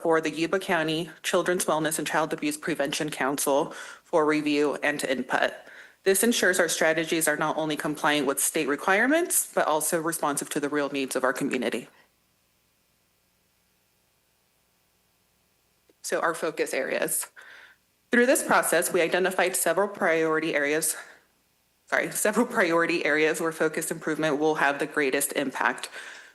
for the Yuba County Children's Wellness and Child Abuse Prevention Council for review and to input. This ensures our strategies are not only compliant with state requirements, but also responsive to the real needs of our community. So our focus areas. Through this process, we identified several priority areas where focused improvement will have the greatest impact.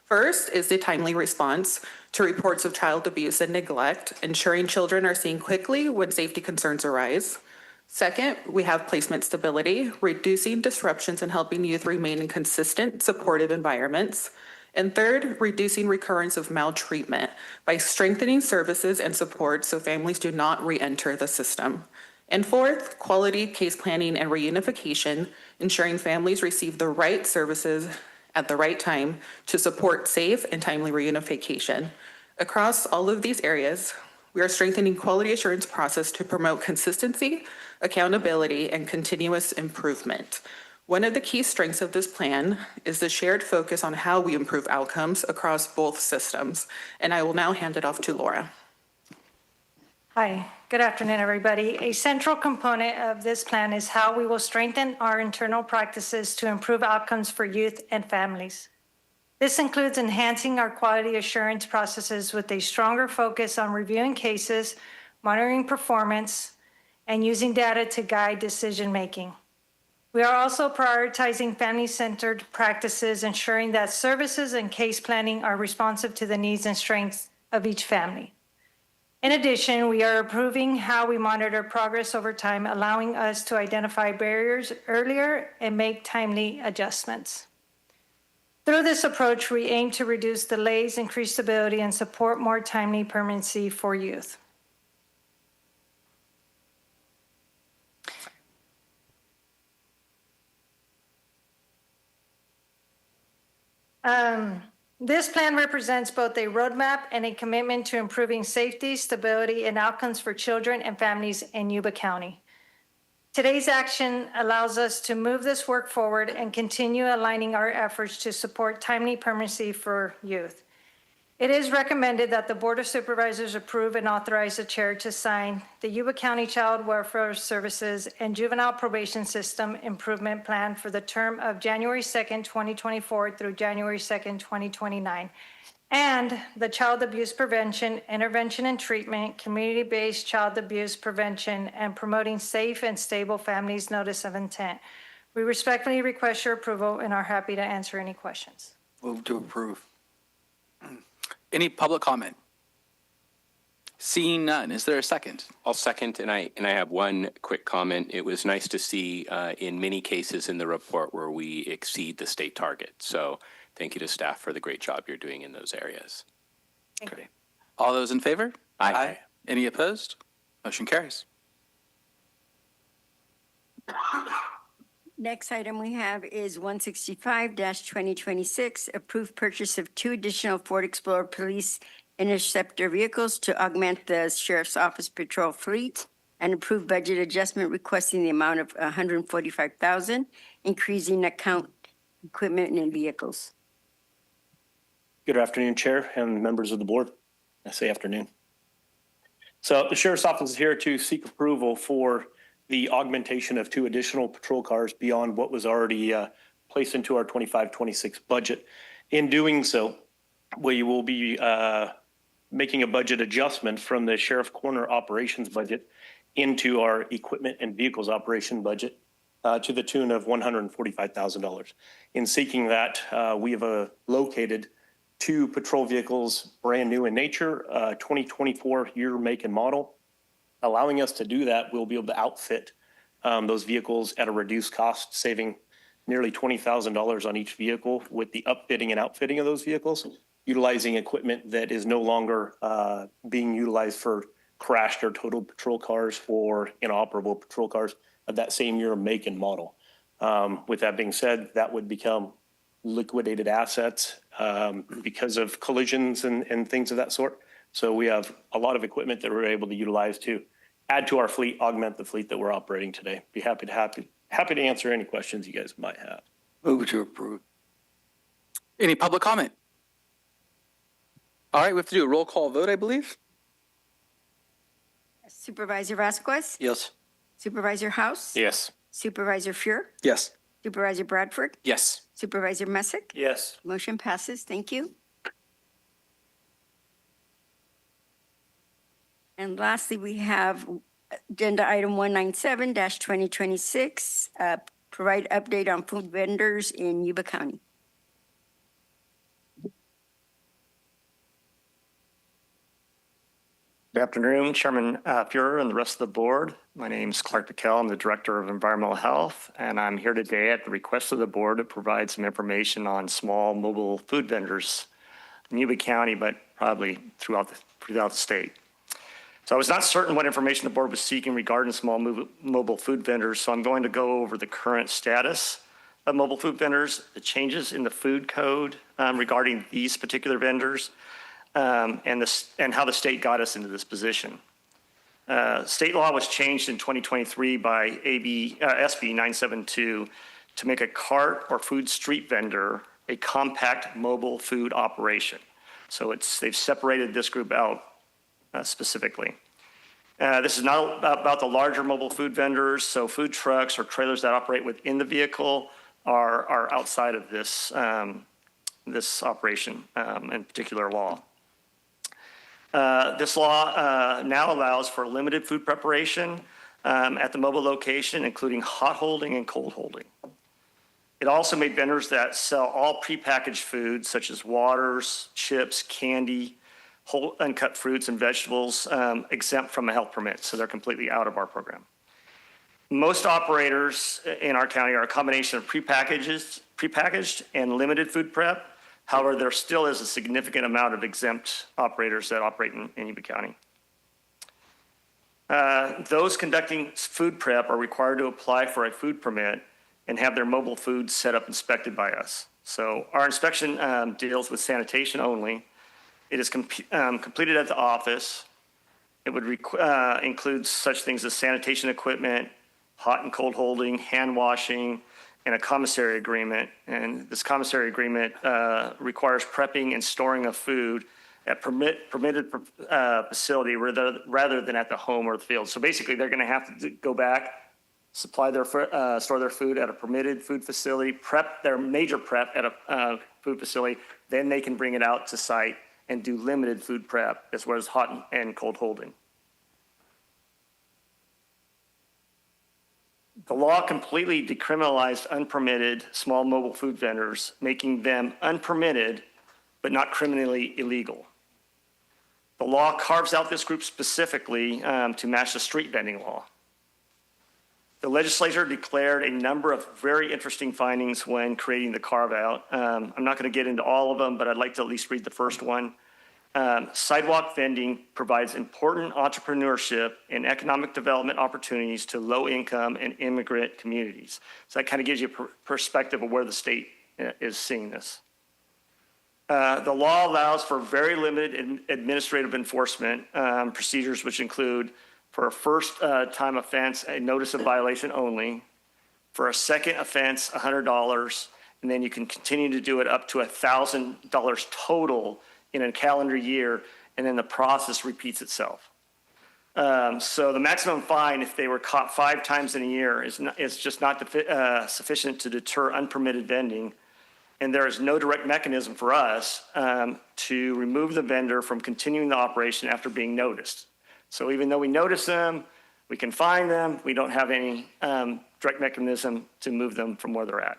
First is the timely response to reports of child abuse and neglect, ensuring children are seen quickly when safety concerns arise. Second, we have placement stability, reducing disruptions and helping youth remain in consistent, supportive environments. And third, reducing recurrence of maltreatment by strengthening services and support so families do not re-enter the system. And fourth, quality case planning and reunification, ensuring families receive the right services at the right time to support safe and timely reunification. Across all of these areas, we are strengthening quality assurance process to promote consistency, accountability, and continuous improvement. One of the key strengths of this plan is the shared focus on how we improve outcomes across both systems. And I will now hand it off to Laura. Hi, good afternoon, everybody. A central component of this plan is how we will strengthen our internal practices to improve outcomes for youth and families. This includes enhancing our quality assurance processes with a stronger focus on reviewing cases, monitoring performance, and using data to guide decision-making. We are also prioritizing family-centered practices, ensuring that services and case planning are responsive to the needs and strengths of each family. In addition, we are improving how we monitor progress over time, allowing us to identify barriers earlier and make timely adjustments. Through this approach, we aim to reduce delays, increase stability, and support more timely permanency for youth. This plan represents both a roadmap and a commitment to improving safety, stability, and outcomes for children and families in Yuba County. Today's action allows us to move this work forward and continue aligning our efforts to support timely permanency for youth. It is recommended that the Board of Supervisors approve and authorize the chair to sign the Yuba County Child Welfare Services and Juvenile Probation System Improvement Plan for the term of January 2nd, 2024 through January 2nd, 2029, and the Child Abuse Prevention, Intervention and Treatment, Community-Based Child Abuse Prevention, and Promoting Safe and Stable Families Notice of Intent. We respectfully request your approval and are happy to answer any questions. Move to approve. Any public comment? Seeing none, is there a second? I'll second, and I have one quick comment. It was nice to see in many cases in the report where we exceed the state target. So thank you to staff for the great job you're doing in those areas. Thank you. All those in favor? Aye. Any opposed? Motion carries. Next item we have is 165-2026, approved purchase of 2 additional Ford Explorer Police Interceptor vehicles to augment the Sheriff's Office patrol fleet, and approved budget adjustment requesting the amount of $145,000, increasing account equipment and vehicles. Good afternoon, Chair and members of the board. I say afternoon. So the Sheriff's Office is here to seek approval for the augmentation of 2 additional patrol cars beyond what was already placed into our 25-26 budget. In doing so, we will be making a budget adjustment from the Sheriff Corner operations budget into our equipment and vehicles operation budget to the tune of $145,000. In seeking that, we have located 2 patrol vehicles, brand new in nature, 2024 year, make, and model. Allowing us to do that, we'll be able to outfit those vehicles at a reduced cost, saving nearly $20,000 on each vehicle with the upfitting and outfitting of those vehicles, utilizing equipment that is no longer being utilized for crashed or totaled patrol cars or inoperable patrol cars of that same year, make, and model. With that being said, that would become liquidated assets because of collisions and things of that sort. So we have a lot of equipment that we're able to utilize to add to our fleet, augment the fleet that we're operating today. Be happy to answer any questions you guys might have. Move to approve. Any public comment? All right, we have to do a roll call vote, I believe. Supervisor Vasquez? Yes. Supervisor House? Yes. Supervisor Fuhr? Yes. Supervisor Bradford? Yes. Supervisor Messick? Yes. Motion passes. Thank you. And lastly, we have agenda item 197-2026, provide update on food vendors in Yuba County. Good afternoon, Chairman Fuhrer and the rest of the board. My name is Clark Piquel. I'm the Director of Environmental Health, and I'm here today at the request of the board to provide some information on small mobile food vendors in Yuba County, but probably throughout the state. So I was not certain what information the board was seeking regarding small mobile food vendors, so I'm going to go over the current status of mobile food vendors, the changes in the food code regarding these particular vendors, and how the state got us into this position. State law was changed in 2023 by SB 972 to make a cart or food street vendor a compact mobile food operation. So they've separated this group out specifically. This is not about the larger mobile food vendors, so food trucks or trailers that operate within the vehicle are outside of this, this operation and particular law. This law now allows for limited food preparation at the mobile location, including hot holding and cold holding. It also made vendors that sell all prepackaged foods such as waters, chips, candy, whole uncut fruits and vegetables exempt from a health permit, so they're completely out of our program. Most operators in our county are a combination of prepackaged and limited food prep. However, there still is a significant amount of exempt operators that operate in Yuba County. Those conducting food prep are required to apply for a food permit and have their mobile food set up inspected by us. So our inspection deals with sanitation only. It is completed at the office. It would include such things as sanitation equipment, hot and cold holding, hand washing, and a commissary agreement. And this commissary agreement requires prepping and storing of food at permitted facility rather than at the home or the field. So basically, they're going to have to go back, supply their store their food at a permitted food facility, prep their major prep at a food facility, then they can bring it out to site and do limited food prep as well as hot and cold holding. The law completely decriminalized unpermitted small mobile food vendors, making them unpermitted but not criminally illegal. The law carves out this group specifically to match the street vending law. The legislature declared a number of very interesting findings when creating the carve-out. I'm not going to get into all of them, but I'd like to at least read the first one. Sidewalk vending provides important entrepreneurship and economic development opportunities to low-income and immigrant communities. So that kind of gives you a perspective of where the state is seeing this. The law allows for very limited administrative enforcement procedures, which include for a first-time offense, a notice of violation only. For a second offense, $100, and then you can continue to do it up to $1,000 total in a calendar year, and then the process repeats itself. So the maximum fine, if they were caught 5 times in a year, is just not sufficient to deter unpermitted vending, and there is no direct mechanism for us to remove the vendor from continuing the operation after being noticed. So even though we notice them, we can fine them, we don't have any direct mechanism to move them from where they're at.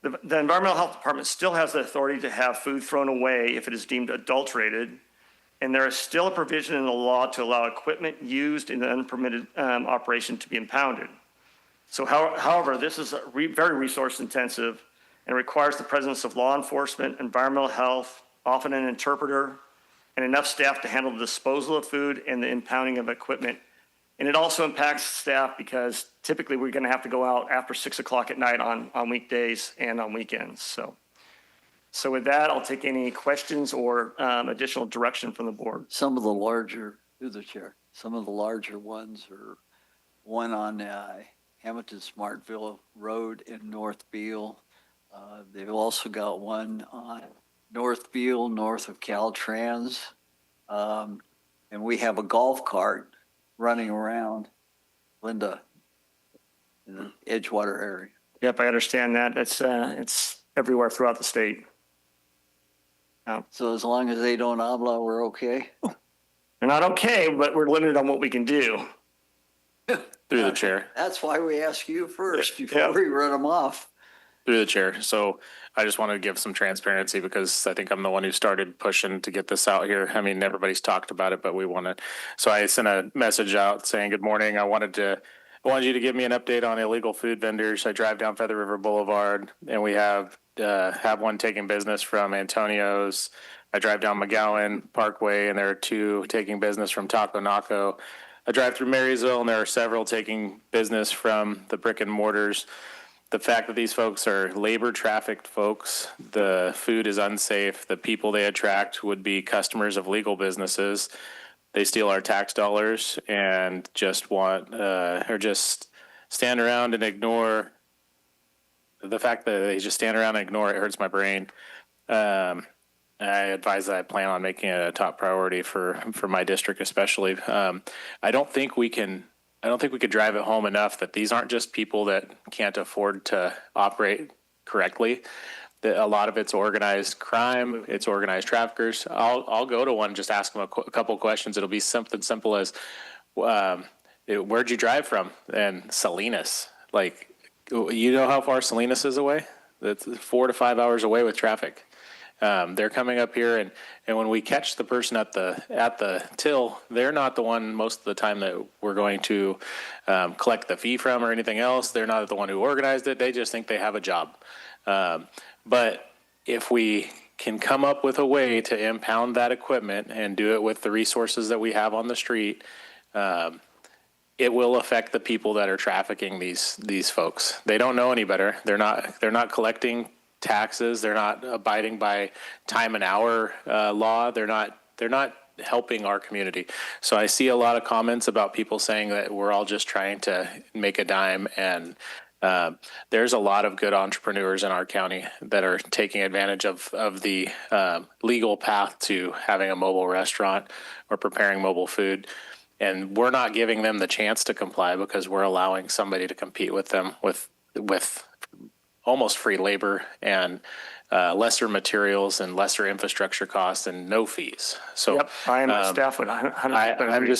The Environmental Health Department still has the authority to have food thrown away if it is deemed adulterated, and there is still a provision in the law to allow equipment used in the unpermitted operation to be impounded. So however, this is very resource intensive and requires the presence of law enforcement, environmental health, often an interpreter, and enough staff to handle the disposal of food and the impounding of equipment. And it also impacts staff because typically we're going to have to go out after 6 o'clock at night on weekdays and on weekends. So with that, I'll take any questions or additional direction from the board. Some of the larger, through the chair, some of the larger ones are one on Hamilton Smartville Road in Northfield. They've also got one on Northfield, north of Caltrans. And we have a golf cart running around. Linda, in the Edgewater area. Yep, I understand that. It's everywhere throughout the state. So as long as they don't habla, we're okay? They're not okay, but we're limited on what we can do. Through the chair. That's why we ask you first Yeah. before we run them off. Through the chair. So I just want to give some transparency because I think I'm the one who started pushing to get this out here. I mean, everybody's talked about it, but we want to. So I sent a message out saying, good morning. I wanted you to give me an update on illegal food vendors. I drive down Feather River Boulevard and we have one taking business from Antonio's. I drive down McGowan Parkway and there are 2 taking business from Taco Naco. I drive through Marysville and there are several taking business from the brick and mortars. The fact that these folks are labor trafficked folks, the food is unsafe, the people they attract would be customers of legal businesses. They steal our tax dollars and just just stand around and ignore the fact that they just stand around and ignore it hurts my brain. I advise that I plan on making it a top priority for my district, especially. I don't think we could drive it home enough that these aren't just people that can't afford to operate correctly. That a lot of it's organized crime, it's organized traffickers. I'll go to one, just ask them a couple questions. It'll be something simple as, where'd you drive from? And Salinas. Like, you know how far Salinas is away? That's 4 to 5 hours away with traffic. They're coming up here, and when we catch the person at the till, they're not the one most of the time that we're going to collect the fee from or anything else. They're not the one who organized it. They just think they have a job. But if we can come up with a way to impound that equipment and do it with the resources that we have on the street, it will affect the people that are trafficking these folks. They don't know any better. They're not collecting taxes. They're not abiding by time and hour law. They're not helping our community. So I see a lot of comments about people saying that we're all just trying to make a dime, and there's a lot of good entrepreneurs in our county that are taking advantage of the legal path to having a mobile restaurant or preparing mobile food. And we're not giving them the chance to comply because we're allowing somebody to compete with them with almost free labor and lesser materials and lesser infrastructure costs and no fees. So Yep, I and my staff would 100% agree.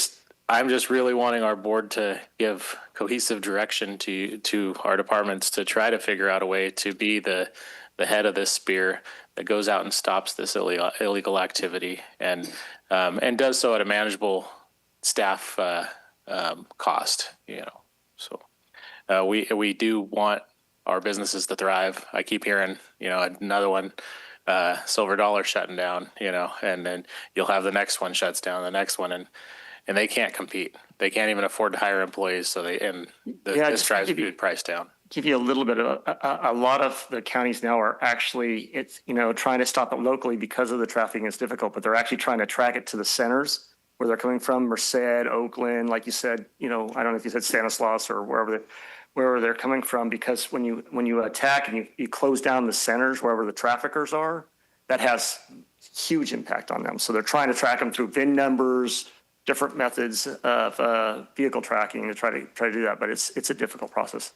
I'm just really wanting our board to give cohesive direction to our departments to try to figure out a way to be the head of this spear that goes out and stops this illegal activity and does so at a manageable staff cost. So we do want our businesses to thrive. I keep hearing, another one, Silver Dollar shutting down, and then you'll have the next one shuts down, the next one, and they can't compete. They can't even afford to hire employees, so this drives the food price down. Give you a little bit of a lot of the counties now are actually trying to stop it locally because of the trafficking is difficult, but they're actually trying to track it to the centers where they're coming from, Merced, Oakland, like you said, I don't know if you said Stanislaus or wherever they're coming from, because when you attack and you close down the centers wherever the traffickers are, that has huge impact on them. So they're trying to track them through VIN numbers, different methods of vehicle tracking to try to do that, but it's a difficult process.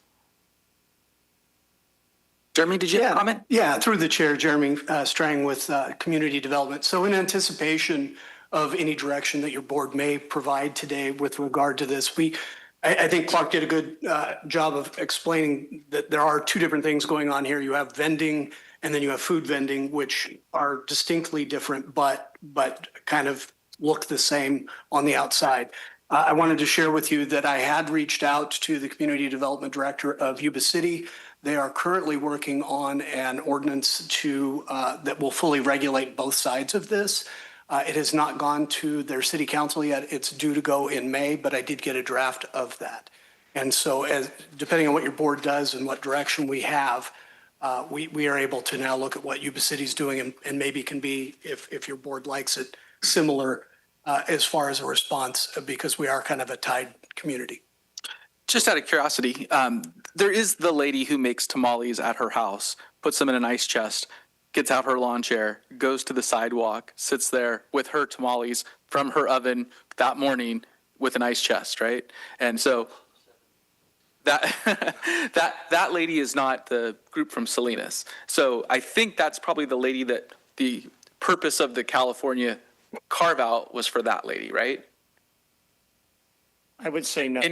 Jeremy, did you have a comment? Yeah, through the chair, Jeremy Strang with Community Development. So in anticipation of any direction that your board may provide today with regard to this, I think Clark did a good job of explaining that there are 2 different things going on here. You have vending and then you have food vending, which are distinctly different, but kind of look the same on the outside. I wanted to share with you that I had reached out to the Community Development Director of Yuba City. They are currently working on an ordinance that will fully regulate both sides of this. It has not gone to their city council yet. It's due to go in May, but I did get a draft of that. And so depending on what your board does and what direction we have, we are able to now look at what Yuba City's doing and maybe can be, if your board likes it, similar as far as a response, because we are kind of a tied community. Just out of curiosity, there is the lady who makes tamales at her house, puts them in an ice chest, gets out her lawn chair, goes to the sidewalk, sits there with her tamales from her oven that morning with an ice chest, right? And so that that lady is not the group from Salinas. So I think that's probably the lady that the purpose of the California carve out was for that lady, right? I would say no.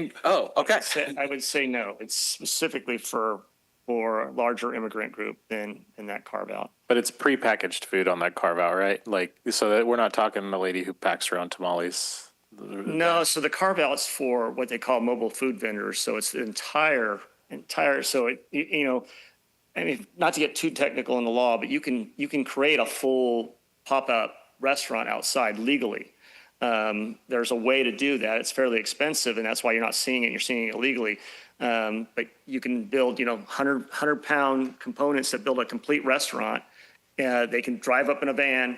Okay. I would say no. It's specifically for a larger immigrant group than that carve out. But it's prepackaged food on that carve out, right? Like, so that we're not talking the lady who packs her own tamales. No, so the carve out's for what they call mobile food vendors. So it's the entire. So I mean, not to get too technical in the law, but you can create a full pop-up restaurant outside legally. There's a way to do that. It's fairly expensive, and that's why you're not seeing it. You're seeing it illegally. But you can build, 100-pound components that build a complete restaurant. They can drive up in a van,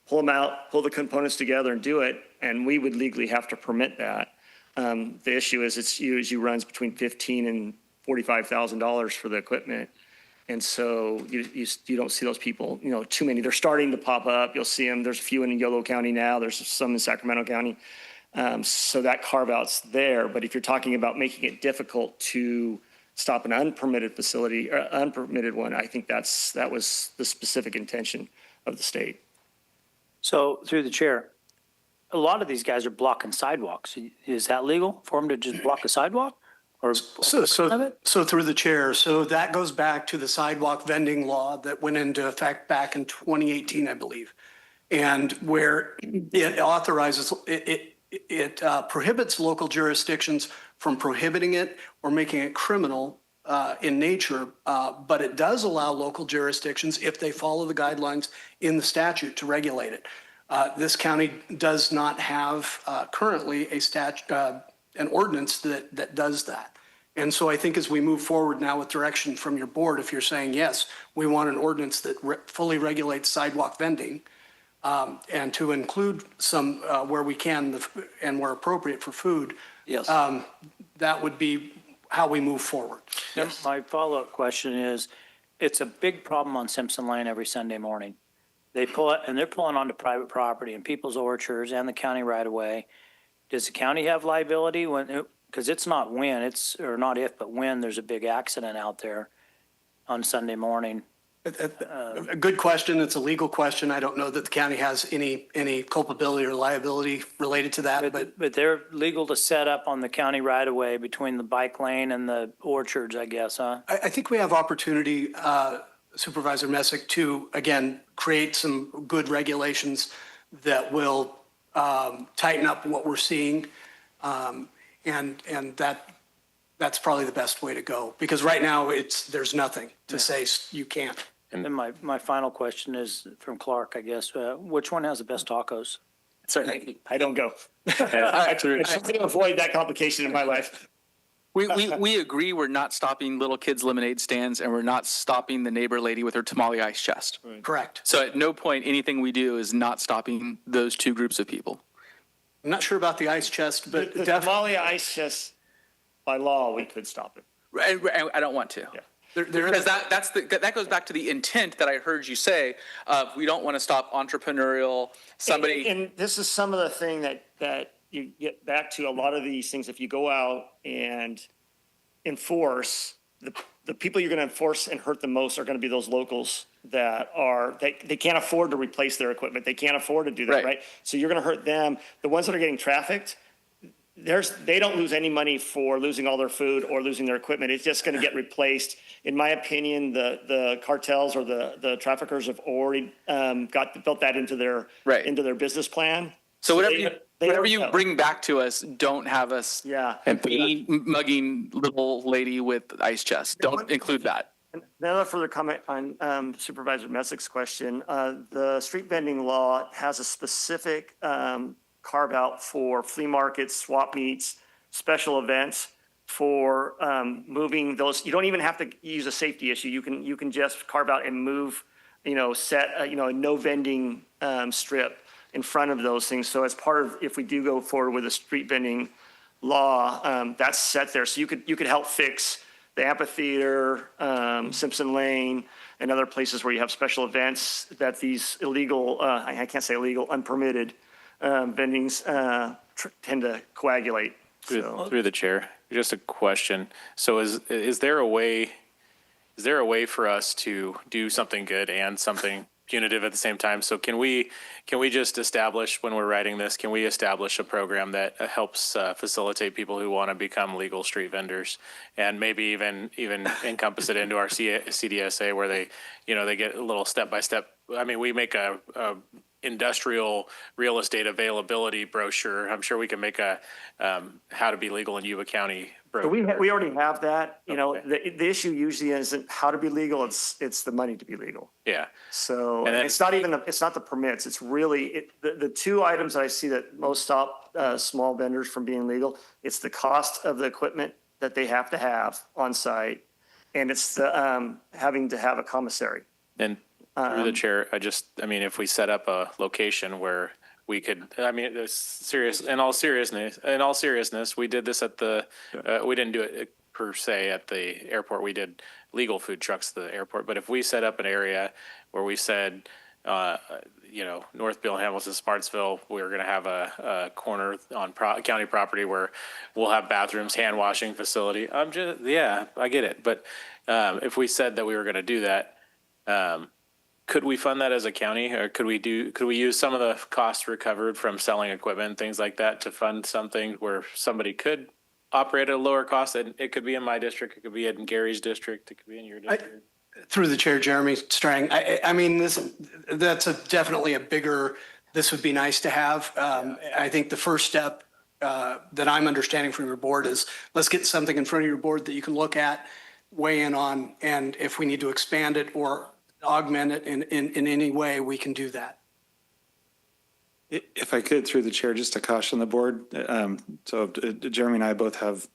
pull them out, pull the components together and do it, and we would legally have to permit that. The issue is it usually runs between $15,000 and $45,000 for the equipment. And so you don't see those people, too many. They're starting to pop up. You'll see them. There's a few in Yolo County now. There's some in Sacramento County. So that carve out's there. But if you're talking about making it difficult to stop an unpermitted facility or unpermitted one, I think that was the specific intention of the state. So through the chair, a lot of these guys are blocking sidewalks. Is that legal for them to just block a sidewalk? Or So through the chair, so that goes back to the sidewalk vending law that went into effect back in 2018, I believe. And where it authorizes, it prohibits local jurisdictions from prohibiting it or making it criminal in nature, but it does allow local jurisdictions, if they follow the guidelines in the statute, to regulate it. This county does not have currently an ordinance that does that. And so I think as we move forward now with direction from your board, if you're saying, yes, we want an ordinance that fully regulates sidewalk vending and to include some where we can and where appropriate for food, yes, that would be how we move forward. Yes. My follow-up question is, it's a big problem on Simpson Lane every Sunday morning. They pull it, and they're pulling onto private property and people's orchards and the county right away. Does the county have liability because it's not not if, but when there's a big accident out there on Sunday morning? A good question. It's a legal question. I don't know that the county has any culpability or liability related to that, but they're legal to set up on the county right away between the bike lane and the orchards, I guess, huh? I think we have opportunity, Supervisor Messick, to, again, create some good regulations that will tighten up what we're seeing. And that's probably the best way to go, because right now there's nothing to say you can't. And then my final question is from Clark, I guess. Which one has the best tacos? Sorry. I don't go. I try to avoid that complication in my life. We agree we're not stopping little kids' lemonade stands, and we're not stopping the neighbor lady with her tamale ice chest. Right. Correct. So at no point anything we do is not stopping those two groups of people. I'm not sure about the ice chest, but the tamale ice chest, by law, we could stop it. I don't want to. Yeah. Because that goes back to the intent that I heard you say of we don't want to stop entrepreneurial somebody. And this is some of the thing that you get back to a lot of these things. If you go out and enforce, the people you're going to enforce and hurt the most are going to be those locals that they can't afford to replace their equipment. They can't afford to do that, right? So you're going to hurt them. The ones that are getting trafficked, they don't lose any money for losing all their food or losing their equipment. It's just going to get replaced. In my opinion, the cartels or the traffickers have already built that into their business plan. So whatever you bring back to us, don't have us mugging little lady with ice chest. Don't include that. Another further comment on Supervisor Messick's question. The street vending law has a specific carve out for flea markets, swap meets, special events for moving those. You don't even have to use a safety issue. You can just carve out and move, set a no vending strip in front of those things. So as part of, if we do go forward with a street vending law, that's set there. So you could help fix the amphitheater, Simpson Lane, and other places where you have special events that these illegal, I can't say illegal, unpermitted vendings tend to coagulate. So, Through the chair, just a question. So is there a way for us to do something good and something punitive at the same time? So can we just establish, when we're writing this, can we establish a program that helps facilitate people who want to become legal street vendors, and maybe even encompass it into our CDSA, where they get a little step by step. I mean, we make a industrial real estate availability brochure. I'm sure we can make a how to be legal in Yuba County brochure. we already have that. Okay. The issue usually isn't how to be legal. It's the money to be legal. Yeah. So And then- it's not even it's not the permits. It's really the two items that I see that most stop small vendors from being legal. It's the cost of the equipment that they have to have on site, and it's the having to have a commissary. And through the chair, I mean, if we set up a location where we could, I mean, in all seriousness, we did this at we didn't do it per se at the airport. We did legal food trucks at the airport. But if we set up an area where we said, Northville, Hamilton, Smartsville, we're going to have a corner on county property where we'll have bathrooms, hand washing facility. I get it. But if we said that we were going to do that, could we fund that as a county, or could we use some of the costs recovered from selling equipment, things like that, to fund something where somebody could operate at a lower cost? And it could be in my district, it could be in Gary's district, it could be in your district. Through the chair, Jeremy Strang, I mean, that's definitely a bigger, this would be nice to have. I think the first step that I'm understanding from your board is, let's get something in front of your board that you can look at, weigh in on, and if we need to expand it or augment it in any way, we can do that. If I could, through the chair, just to caution the board. So Jeremy and I both have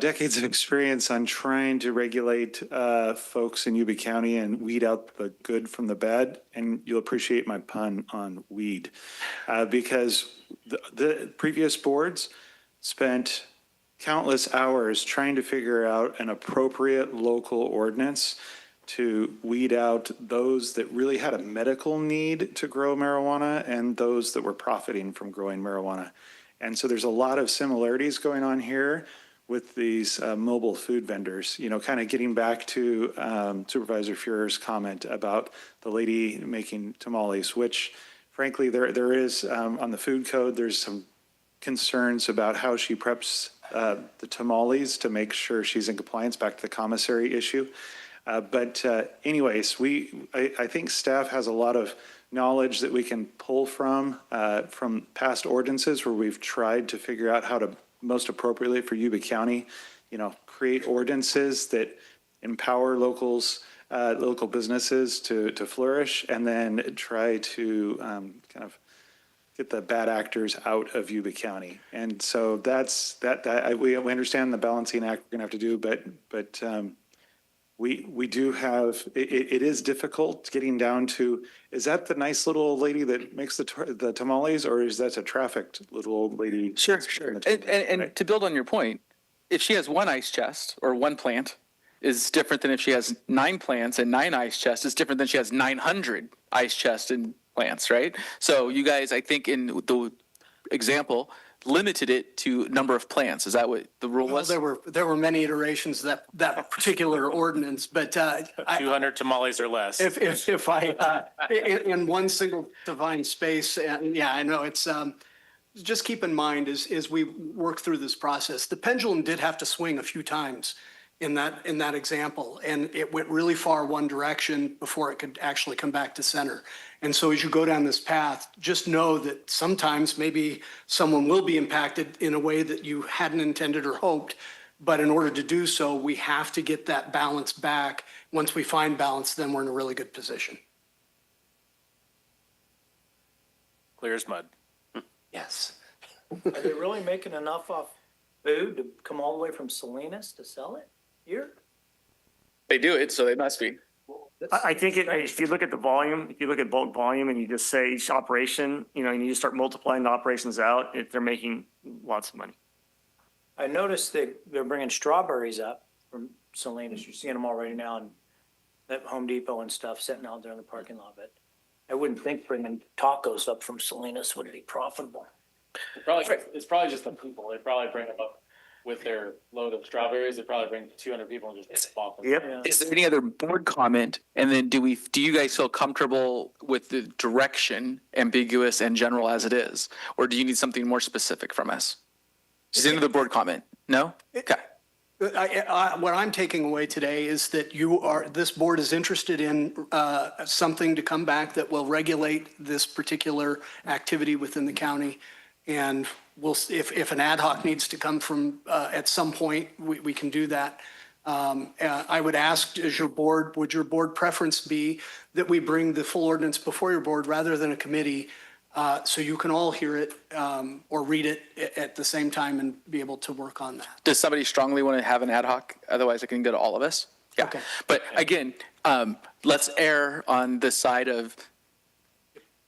decades of experience on trying to regulate folks in Yuba County and weed out the good from the bad. And you'll appreciate my pun on weed, because the previous boards spent countless hours trying to figure out an appropriate local ordinance to weed out those that really had a medical need to grow marijuana and those that were profiting from growing marijuana. And so there's a lot of similarities going on here with these mobile food vendors, kind of getting back to Supervisor Fuhrer's comment about the lady making tamales, which frankly, there is on the food code, there's some concerns about how she preps the tamales to make sure she's in compliance, back to the commissary issue. But anyways, I think staff has a lot of knowledge that we can pull from past ordinances where we've tried to figure out how to most appropriately for Yuba County, create ordinances that empower local businesses to flourish, and then try to kind of get the bad actors out of Yuba County. And so we understand the balancing act we're gonna have to do, but we do have, it is difficult getting down to, is that the nice little old lady that makes the tamales, or is that a trafficked little old lady? Sure. And to build on your point, if she has one ice chest or one plant is different than if she has 9 plants and 9 ice chests. It's different than she has 900 ice chests and plants, right? So you guys, I think in the example, limited it to number of plants. Is that what the rule was? There were many iterations of that particular ordinance, but 200 tamales or less. if I in one single defined space, and I know it's just keep in mind as we work through this process, the pendulum did have to swing a few times in that example, and it went really far one direction before it could actually come back to center. And so as you go down this path, just know that sometimes maybe someone will be impacted in a way that you hadn't intended or hoped. But in order to do so, we have to get that balance back. Once we find balance, then we're in a really good position. Clear as mud. Yes. Are they really making enough off food to come all the way from Salinas to sell it here? They do it, so they must be. I think if you look at the volume, if you look at bulk volume and you just say each operation, and you just start multiplying the operations out, they're making lots of money. I noticed they're bringing strawberries up from Salinas. You're seeing them already now at Home Depot and stuff sitting out there in the parking lot. But I wouldn't think bringing tacos up from Salinas would be profitable. It's probably just the people. They probably bring them up with their load of strawberries. They probably bring 200 people and just pop them. Yep. Is there any other board comment? And then do you guys feel comfortable with the direction, ambiguous and general as it is? Or do you need something more specific from us? Is the end of the board comment? No? Okay. What I'm taking away today is that this board is interested in something to come back that will regulate this particular activity within the county. And if an ad hoc needs to come from, at some point, we can do that. I would ask, would your board preference be that we bring the full ordinance before your board rather than a committee, so you can all hear it or read it at the same time and be able to work on that? Does somebody strongly want to have an ad hoc? Otherwise, it can go to all of us. Yeah. Okay. But again, let's err on the side of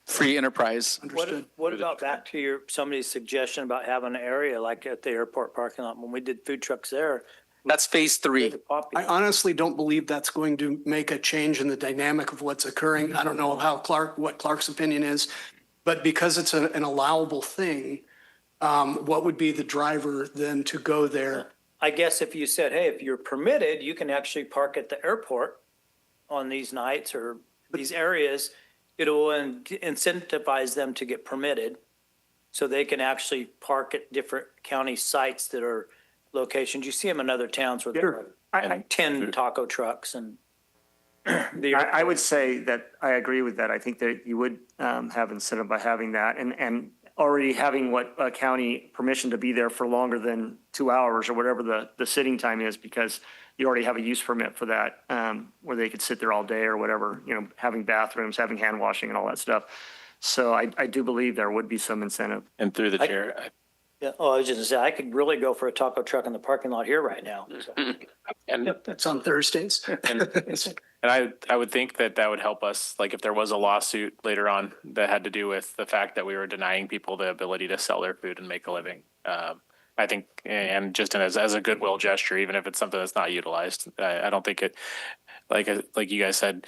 free enterprise. Understood. What about back to somebody's suggestion about having an area like at the airport parking lot when we did food trucks there? That's phase 3. I honestly don't believe that's going to make a change in the dynamic of what's occurring. I don't know what Clark's opinion is, but because it's an allowable thing, what would be the driver then to go there? I guess if you said, hey, if you're permitted, you can actually park at the airport on these nights or these areas, it'll incentivize them to get permitted so they can actually park at different county sites that are locations. You see them in other towns where there are 10 taco trucks and I would say that I agree with that. I think that you would have incentive by having that and already having a county permission to be there for longer than 2 hours or whatever the sitting time is, because you already have a use permit for that, where they could sit there all day or whatever, having bathrooms, having hand washing and all that stuff. So I do believe there would be some incentive. And through the chair, yeah. Oh, I was just gonna say, I could really go for a taco truck in the parking lot here right now. So. and That's on Thursdays. And I would think that would help us, like if there was a lawsuit later on that had to do with the fact that we were denying people the ability to sell their food and make a living. I think, and just as a goodwill gesture, even if it's something that's not utilized, I don't think it, like you guys said,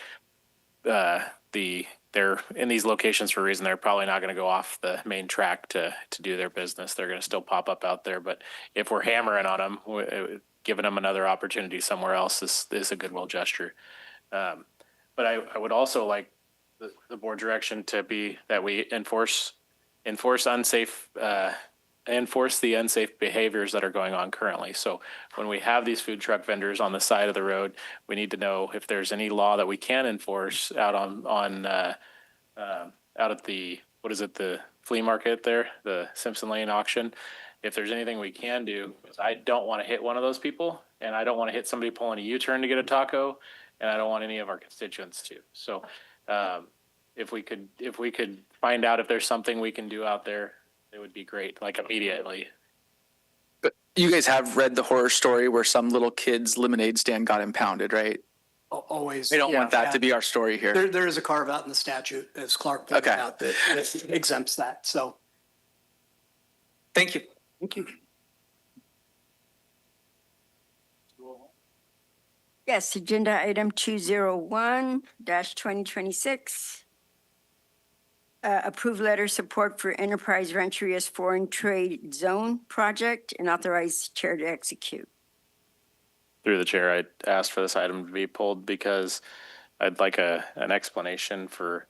they're in these locations for a reason. They're probably not going to go off the main track to do their business. They're going to still pop up out there. But if we're hammering on them, giving them another opportunity somewhere else is a goodwill gesture. But I would also like the board direction to be that we enforce the unsafe behaviors that are going on currently. So when we have these food truck vendors on the side of the road, we need to know if there's any law that we can enforce out out at the, the flea market there, the Simpson Lane auction. If there's anything we can do, because I don't want to hit one of those people, and I don't want to hit somebody pulling a U-turn to get a taco, and I don't want any of our constituents to. So if we could find out if there's something we can do out there, it would be great, like immediately. But you guys have read the horror story where some little kid's lemonade stand got impounded, right? Always. We don't want that to be our story here. There is a carve out in the statute, as Clark pointed out, that exempts that. So. Thank you. Thank you. Yes, agenda item 201-2026. Approve letter support for Enterprise Rancheria's Foreign Trade Zone project and authorize chair to execute. Through the chair, I asked for this item to be pulled because I'd like an explanation for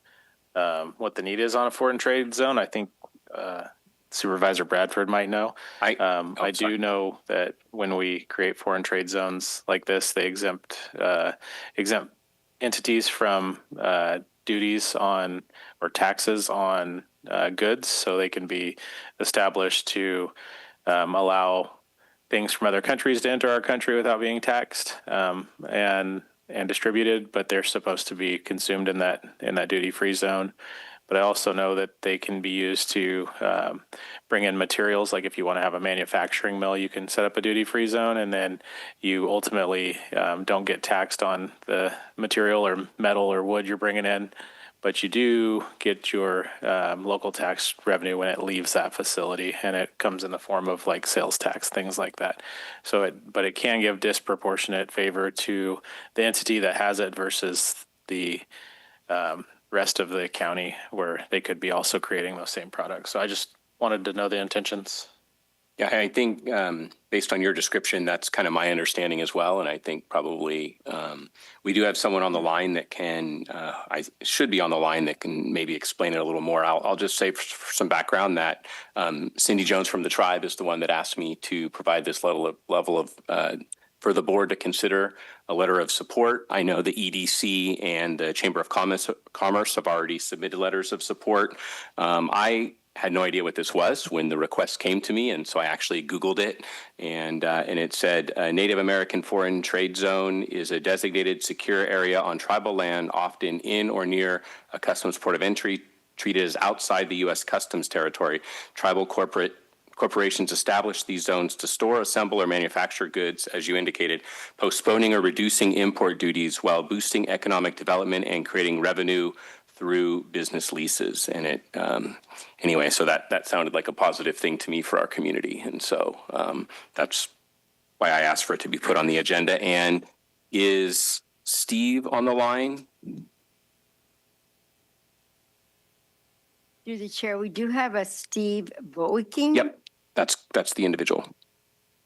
what the need is on a foreign trade zone. I think Supervisor Bradford might know. I do know that when we create foreign trade zones like this, they exempt entities from duties on or taxes on goods, so they can be established to allow things from other countries to enter our country without being taxed and distributed, but they're supposed to be consumed in that duty-free zone. But I also know that they can be used to bring in materials. Like if you want to have a manufacturing mill, you can set up a duty-free zone, and then you ultimately don't get taxed on the material or metal or wood you're bringing in, but you do get your local tax revenue when it leaves that facility, and it comes in the form of like sales tax, things like that. So but it can give disproportionate favor to the entity that has it versus the rest of the county where they could be also creating those same products. So I just wanted to know the intentions. Yeah, I think based on your description, that's kind of my understanding as well. And I think probably we do have someone on the line that can, I should be on the line that can maybe explain it a little more. I'll just say for some background that Cindy Jones from the tribe is the one that asked me to provide this level of for the board to consider a letter of support. I know the EDC and the Chamber of Commerce have already submitted letters of support. I had no idea what this was when the request came to me, and so I actually Googled it, and it said Native American Foreign Trade Zone is a designated secure area on tribal land, often in or near a customs port of entry, treated as outside the U.S. customs territory. Tribal corporations establish these zones to store, assemble, or manufacture goods, as you indicated, postponing or reducing import duties while boosting economic development and creating revenue through business leases. And it, anyway, so that sounded like a positive thing to me for our community. And so that's why I asked for it to be put on the agenda. And is Steve on the line? Through the chair, we do have a Steve Boeking. Yep, that's the individual.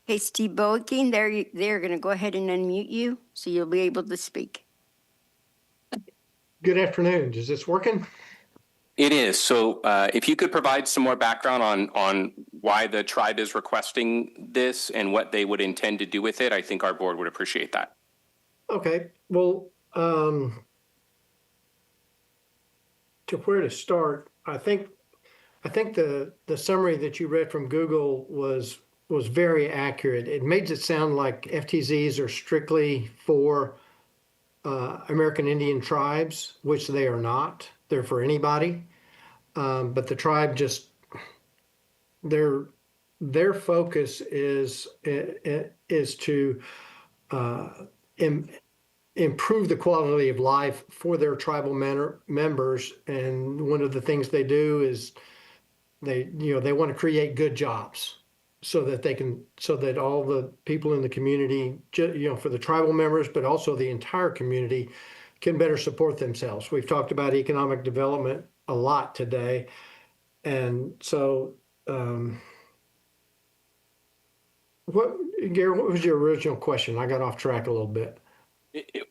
Hey, Steve Boeking, they're going to go ahead and unmute you, so you'll be able to speak. Good afternoon. Is this working? It is. So if you could provide some more background on why the tribe is requesting this and what they would intend to do with it, I think our board would appreciate that. Okay. Well, to where to start, I think the summary that you read from Google was very accurate. It made it sound like FTZs are strictly for American Indian tribes, which they are not. They're for anybody. But the tribe just, their focus is to improve the quality of life for their tribal members. And one of the things they do is they want to create good jobs so that all the people in the community, for the tribal members, but also the entire community, can better support themselves. We've talked about economic development a lot today. And so, Gary, what was your original question? I got off track a little bit.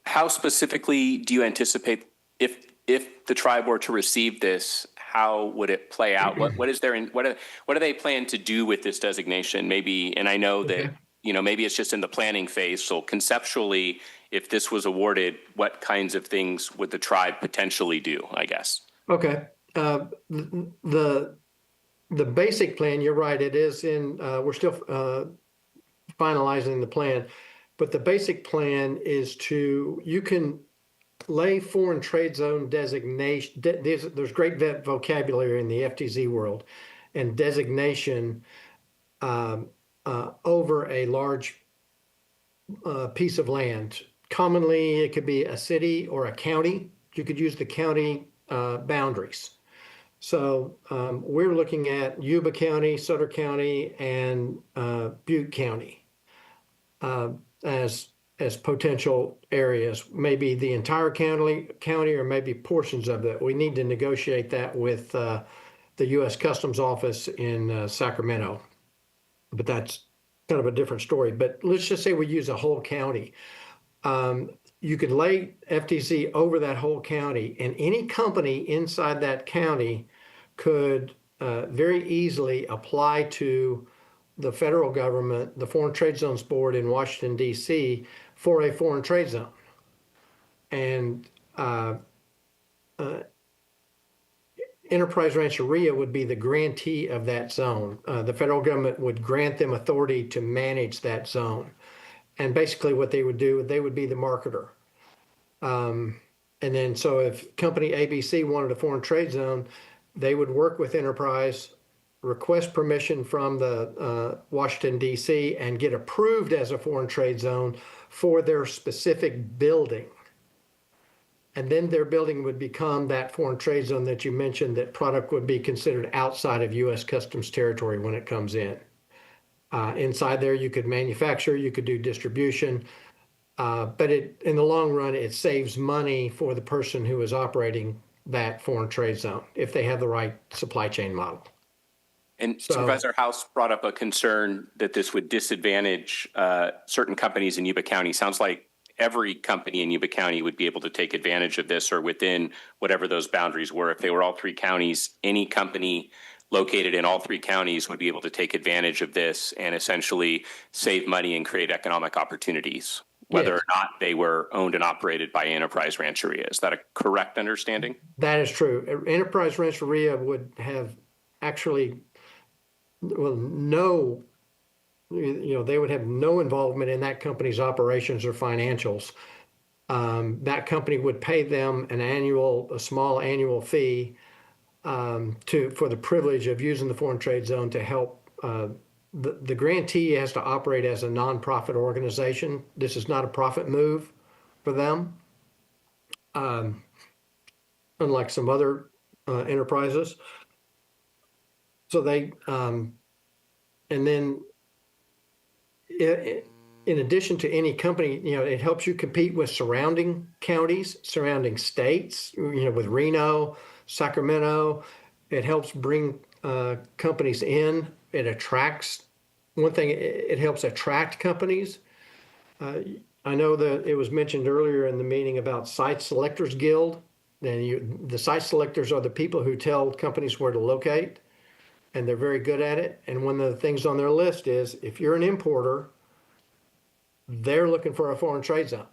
How specifically do you anticipate if the tribe were to receive this, how would it play out? What do they plan to do with this designation? Maybe, and I know that, maybe it's just in the planning phase. So conceptually, if this was awarded, what kinds of things would the tribe potentially do, I guess? Okay. The basic plan, you're right, it is in, we're still finalizing the plan, but the basic plan is you can lay foreign trade zone designation. There's great vocabulary in the FTZ world, and designation over a large piece of land. Commonly, it could be a city or a county. You could use the county boundaries. So we're looking at Yuba County, Sutter County, and Butte County as potential areas, maybe the entire county or maybe portions of it. We need to negotiate that with the U.S. Customs Office in Sacramento, but that's kind of a different story. But let's just say we use a whole county. You could lay FTZ over that whole county, and any company inside that county could very easily apply to the federal government, the Foreign Trade Zones Board in Washington, D.C., for a foreign trade zone. And Enterprise Rancheria would be the grantee of that zone. The federal government would grant them authority to manage that zone. And basically what they would do, they would be the marketer. And then so if company ABC wanted a foreign trade zone, they would work with Enterprise, request permission from the Washington, D.C., and get approved as a foreign trade zone for their specific building. And then their building would become that foreign trade zone that you mentioned, that product would be considered outside of U.S. Customs territory when it comes in. Inside there, you could manufacture, you could do distribution, but in the long run, it saves money for the person who is operating that foreign trade zone if they have the right supply chain model. And So- Supervisor House brought up a concern that this would disadvantage certain companies in Yuba County. Sounds like every company in Yuba County would be able to take advantage of this, or within whatever those boundaries were. If they were all three counties, any company located in all three counties would be able to take advantage of this and essentially save money and create economic opportunities, whether or not they were owned and operated by Enterprise Rancheria. Is that a correct understanding? That is true. Enterprise Rancheria would have actually, well, no, they would have no involvement in that company's operations or financials. That company would pay them a small annual fee for the privilege of using the foreign trade zone to help. The grantee has to operate as a nonprofit organization. This is not a profit move for them, unlike some other enterprises. So they, and then in addition to any company, it helps you compete with surrounding counties, surrounding states, with Reno, Sacramento. It helps bring companies in. It attracts, one thing, it helps attract companies. I know that it was mentioned earlier in the meeting about Site Selectors Guild. Then the site selectors are the people who tell companies where to locate, and they're very good at it. And one of the things on their list is if you're an importer, they're looking for a foreign trade zone.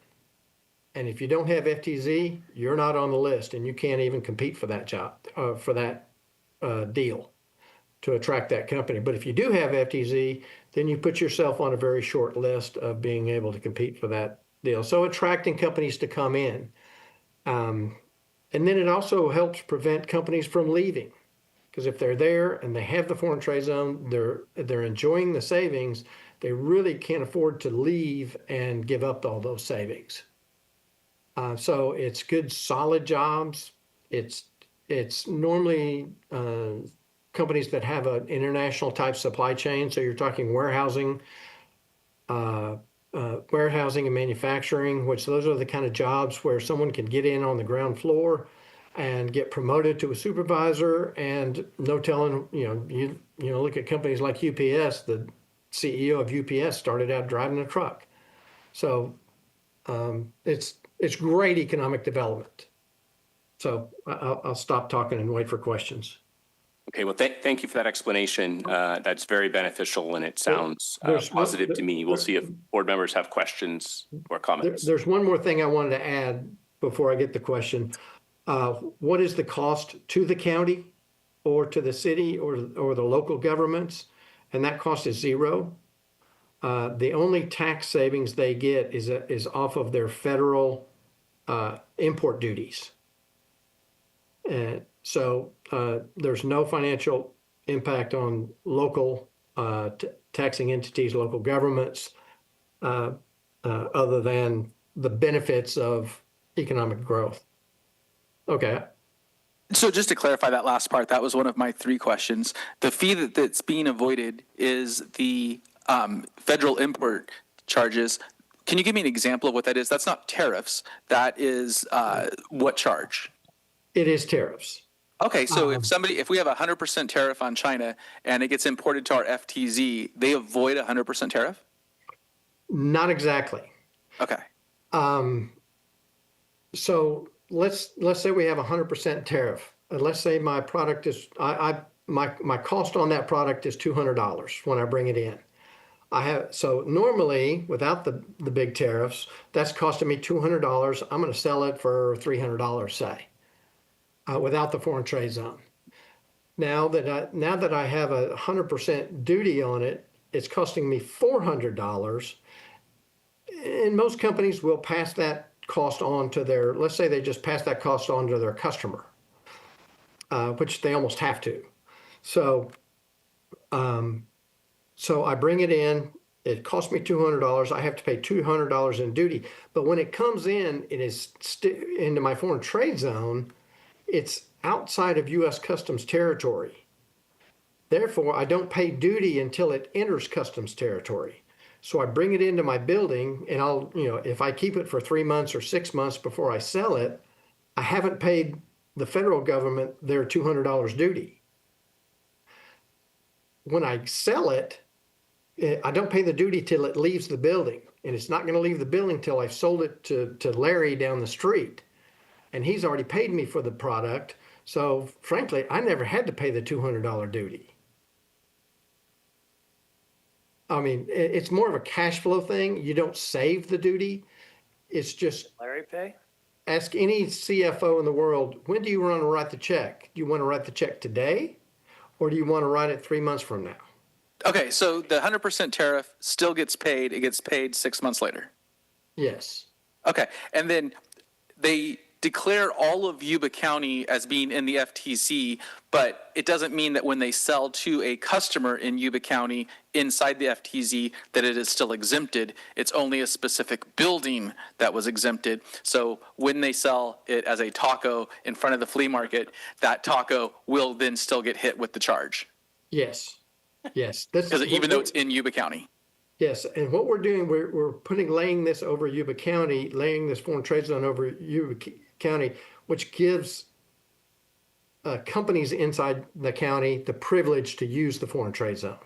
And if you don't have FTZ, you're not on the list, and you can't even compete for that job, for that deal to attract that company. But if you do have FTZ, then you put yourself on a very short list of being able to compete for that deal. So attracting companies to come in. And then it also helps prevent companies from leaving. Because if they're there and they have the foreign trade zone, they're enjoying the savings, they really can't afford to leave and give up all those savings. So it's good, solid jobs. It's normally companies that have an international type supply chain. So you're talking warehousing and manufacturing, which those are the kind of jobs where someone can get in on the ground floor and get promoted to a supervisor, and no telling, look at companies like UPS. The CEO of UPS started out driving a truck. So it's great economic development. So I'll stop talking and wait for questions. Okay, well, thank you for that explanation. That's very beneficial, and it sounds positive to me. We'll see if board members have questions or comments. There's one more thing I wanted to add before I get the question. What is the cost to the county or to the city or the local governments? And that cost is zero. The only tax savings they get is off of their federal import duties. So there's no financial impact on local taxing entities, local governments, other than the benefits of economic growth. Okay. So just to clarify that last part, that was one of my three questions. The fee that's being avoided is the federal import charges. Can you give me an example of what that is? That's not tariffs. That is what charge? It is tariffs. Okay, so if we have a 100% tariff on China and it gets imported to our FTZ, they avoid a 100% tariff? Not exactly. Okay. So let's say we have a 100% tariff. And let's say my product is my cost on that product is $200 when I bring it in. So normally without the big tariffs, that's costing me $200. I'm going to sell it for $300, say. Without the foreign trade zone. Now that I have a 100% duty on it, it's costing me $400. And most companies will pass that cost on to let's say they just pass that cost on to their customer, which they almost have to. So I bring it in, it costs me $200. I have to pay $200 in duty. But when it comes in, it is into my foreign trade zone, it's outside of U.S. Customs territory. Therefore, I don't pay duty until it enters customs territory. So I bring it into my building, and if I keep it for 3 months or 6 months before I sell it, I haven't paid the federal government their $200 duty. When I sell it, I don't pay the duty till it leaves the building, and it's not going to leave the building till I've sold it to Larry down the street, and he's already paid me for the product. So frankly, I never had to pay the $200 duty. I mean, it's more of a cash flow thing. You don't save the duty. It's just Larry pay? ask any CFO in the world, when do you want to write the check? Do you want to write the check today, or do you want to write it 3 months from now? Okay, so the 100% tariff still gets paid. It gets paid 6 months later. Yes. Okay, and then they declare all of Yuba County as being in the FTC, but it doesn't mean that when they sell to a customer in Yuba County inside the FTZ that it is still exempted. It's only a specific building that was exempted. So when they sell it as a taco in front of the flea market, that taco will then still get hit with the charge. Yes. Yes. Because even though it's in Yuba County. Yes, and what we're doing, we're laying this over Yuba County, laying this foreign trade zone over Yuba County, which gives companies inside the county the privilege to use the foreign trade zone.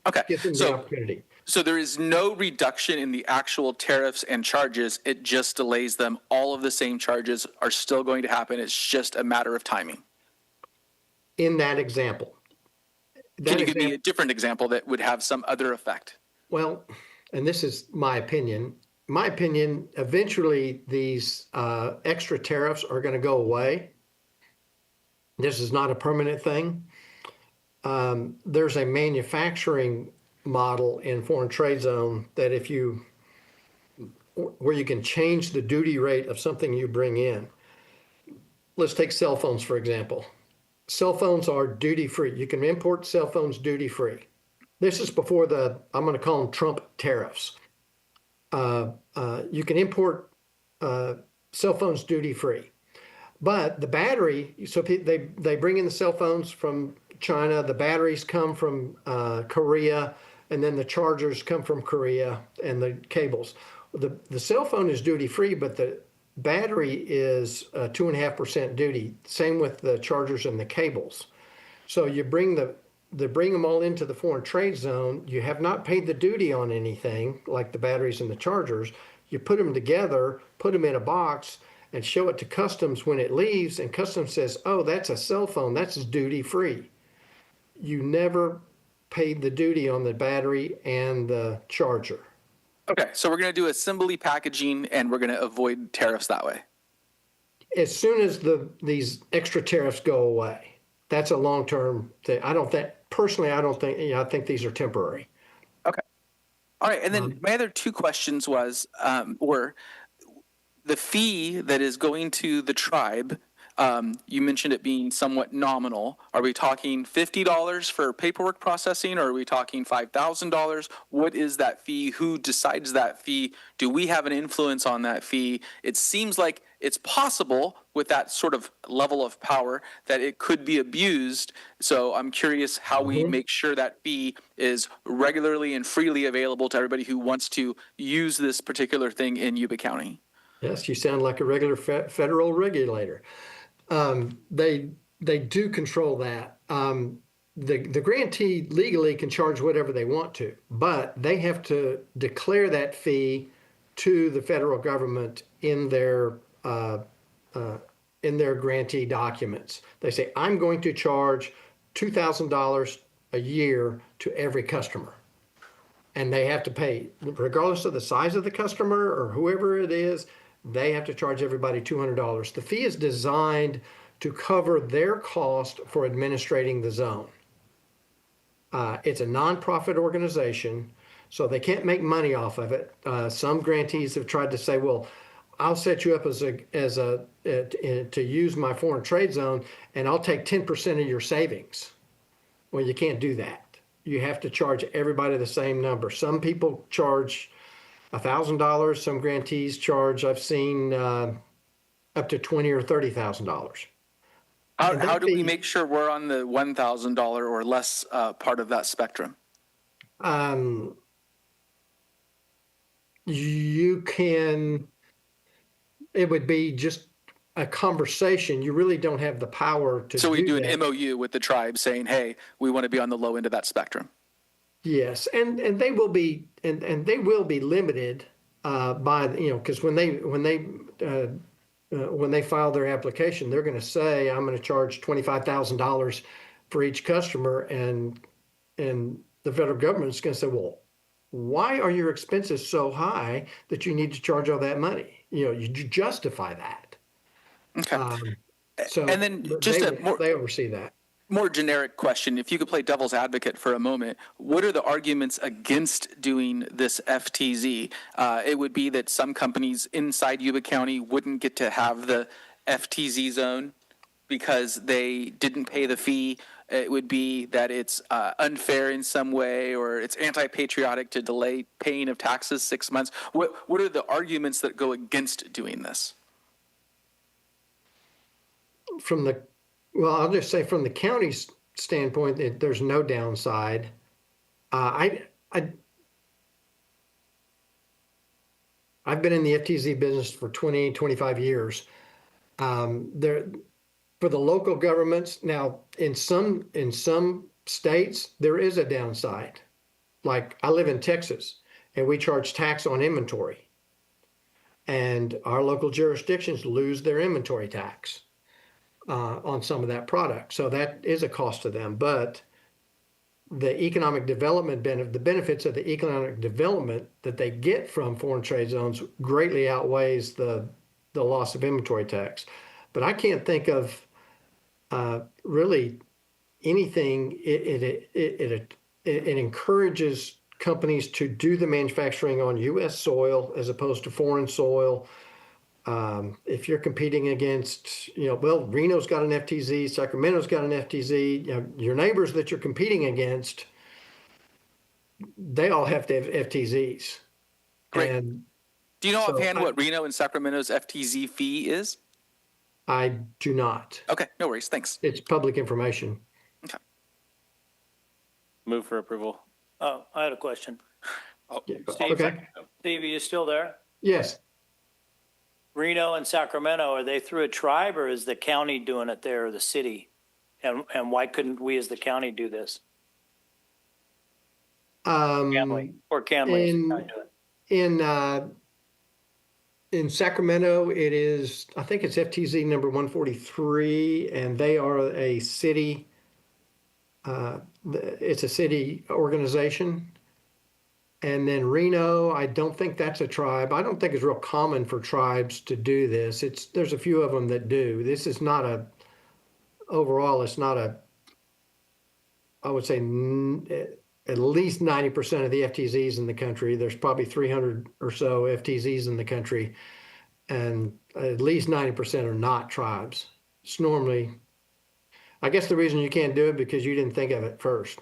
Okay, Gives them the opportunity. So there is no reduction in the actual tariffs and charges. It just delays them. All of the same charges are still going to happen. It's just a matter of timing. In that example. Can you give me a different example that would have some other effect? Well, and this is my opinion. My opinion, eventually these extra tariffs are going to go away. This is not a permanent thing. There's a manufacturing model in foreign trade zone that where you can change the duty rate of something you bring in. Let's take cell phones, for example. Cell phones are duty free. You can import cell phones duty free. This is before I'm going to call them Trump tariffs. You can import cell phones duty free. But the battery, so they bring in the cell phones from China, the batteries come from Korea, and then the chargers come from Korea and the cables. The cell phone is duty free, but the battery is 2.5% duty. Same with the chargers and the cables. So you bring them all into the foreign trade zone. You have not paid the duty on anything like the batteries and the chargers. You put them together, put them in a box, and show it to customs when it leaves, and customs says, oh, that's a cell phone, that's duty free. You never paid the duty on the battery and the charger. Okay, so we're going to do assembly packaging, and we're going to avoid tariffs that way. As soon as these extra tariffs go away, that's a long-term thing. I think these are temporary. Okay. All right, and then my other two questions were the fee that is going to the tribe. You mentioned it being somewhat nominal. Are we talking $50 for paperwork processing, or are we talking $5,000? What is that fee? Who decides that fee? Do we have an influence on that fee? It seems like it's possible with that sort of level of power that it could be abused. So I'm curious how we make sure that fee is regularly and freely available to everybody who wants to use this particular thing in Yuba County. Yes, you sound like a regular federal regulator. They do control that. The grantee legally can charge whatever they want to, but they have to declare that fee to the federal government in their grantee documents. They say, I'm going to charge $2,000 a year to every customer. And they have to pay, regardless of the size of the customer or whoever it is, they have to charge everybody $200. The fee is designed to cover their cost for administrating the zone. It's a nonprofit organization, so they can't make money off of it. Some grantees have tried to say, well, I'll set you up to use my foreign trade zone, and I'll take 10% of your savings. Well, you can't do that. You have to charge everybody the same number. Some people charge $1,000. Some grantees charge, I've seen up to $20,000 or $30,000. How do we make sure we're on the $1,000 or less part of that spectrum? You can. It would be just a conversation. You really don't have the power to So we do that. an MOU with the tribe saying, hey, we want to be on the low end of that spectrum. Yes, and they will be and they will be limited by because when they file their application, they're going to say I'm going to charge $25,000 for each customer, and the federal government's going to say, well, why are your expenses so high that you need to charge all that money? You justify that. Okay. So And then just they oversee that. More generic question. If you could play devil's advocate for a moment, what are the arguments against doing this FTZ? It would be that some companies inside Yuba County wouldn't get to have the FTZ zone because they didn't pay the fee. It would be that it's unfair in some way, or it's anti-patriotic to delay paying of taxes 6 months. What are the arguments that go against doing this? Well, I'll just say from the county's standpoint, there's no downside. I've been in the FTZ business for 20, 25 years. For the local governments, now in some states, there is a downside. Like I live in Texas and we charge tax on inventory. And our local jurisdictions lose their inventory tax on some of that product. So that is a cost to them. But the economic development the benefits of the economic development that they get from foreign trade zones greatly outweighs the loss of inventory tax. But I can't think of really anything. It encourages companies to do the manufacturing on U.S. soil as opposed to foreign soil. If you're competing against, Reno's got an FTZ, Sacramento's got an FTZ, your neighbors that you're competing against, they all have to have FTZs. Great. And do you know offhand what Reno and Sacramento's FTZ fee is? I do not. Okay, no worries. Thanks. It's public information. Okay. Move for approval. Oh, I had a question. Yeah, Steve, okay. Steve, are you still there? Yes. Reno and Sacramento, are they through a tribe or is the county doing it there or the city? And why couldn't we as the county do this? Can we? Or can we as the county do it? In Sacramento, it is, I think it's FTZ number 143, and they are a city, it's a city organization. And then Reno, I don't think that's a tribe. I don't think it's real common for tribes to do this. There's a few of them that do. This is not overall, it's not I would say at least 90% of the FTZs in the country. There's probably 300 or so FTZs in the country, and at least 90% are not tribes. It's normally, I guess the reason you can't do it because you didn't think of it first.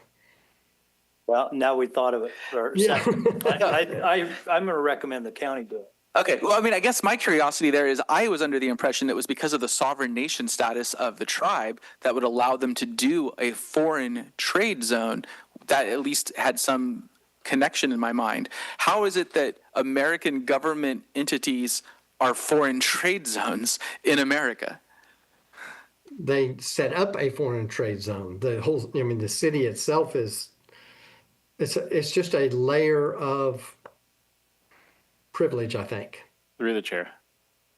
Well, now we thought of it for a second. I'm going to recommend the county do it. Okay. Well, I mean, I guess my curiosity there is I was under the impression that it was because of the sovereign nation status of the tribe that would allow them to do a foreign trade zone that at least had some connection in my mind. How is it that American government entities are foreign trade zones in America? They set up a foreign trade zone. The city itself it's just a layer of privilege, I think. Through the chair.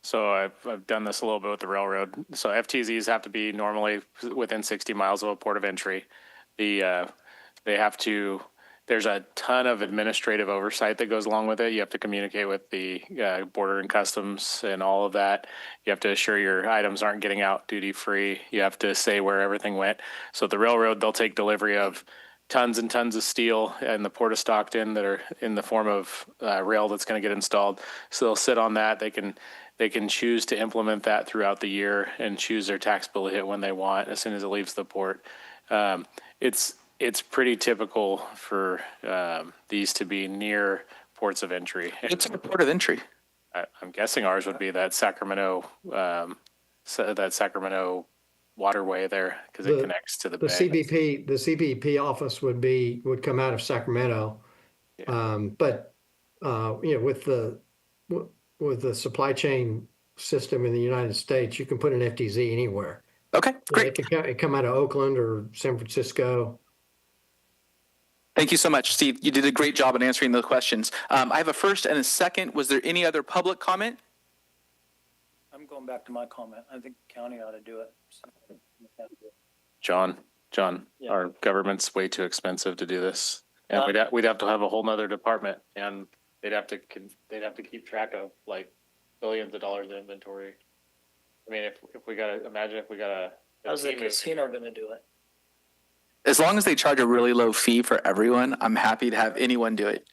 So I've done this a little bit with the railroad. So FTZs have to be normally within 60 miles of a port of entry. There's a ton of administrative oversight that goes along with it. You have to communicate with the border and customs and all of that. You have to assure your items aren't getting out duty free. You have to say where everything went. So the railroad, they'll take delivery of tons and tons of steel in the port of Stockton that are in the form of rail that's going to get installed. So they'll sit on that. They can choose to implement that throughout the year and choose their tax bill to hit when they want as soon as it leaves the port. It's pretty typical for these to be near ports of entry. It's a port of entry. I'm guessing ours would be that Sacramento waterway there because it connects to the bay. The CBP office would come out of Sacramento, Yeah. but with the supply chain system in the United States, you can put an FTZ anywhere. Okay, great. It come out of Oakland or San Francisco. Thank you so much, Steve. You did a great job in answering those questions. I have a first and a second. Was there any other public comment? I'm going back to my comment. I think the county ought to do it. John, Yeah. our government's way too expensive to do this. And we'd have to have a whole nother department, and they'd have to keep track of like billions of dollars in inventory. I mean, if we got a How's the team of- casino going to do it? As long as they charge a really low fee for everyone, I'm happy to have anyone do it.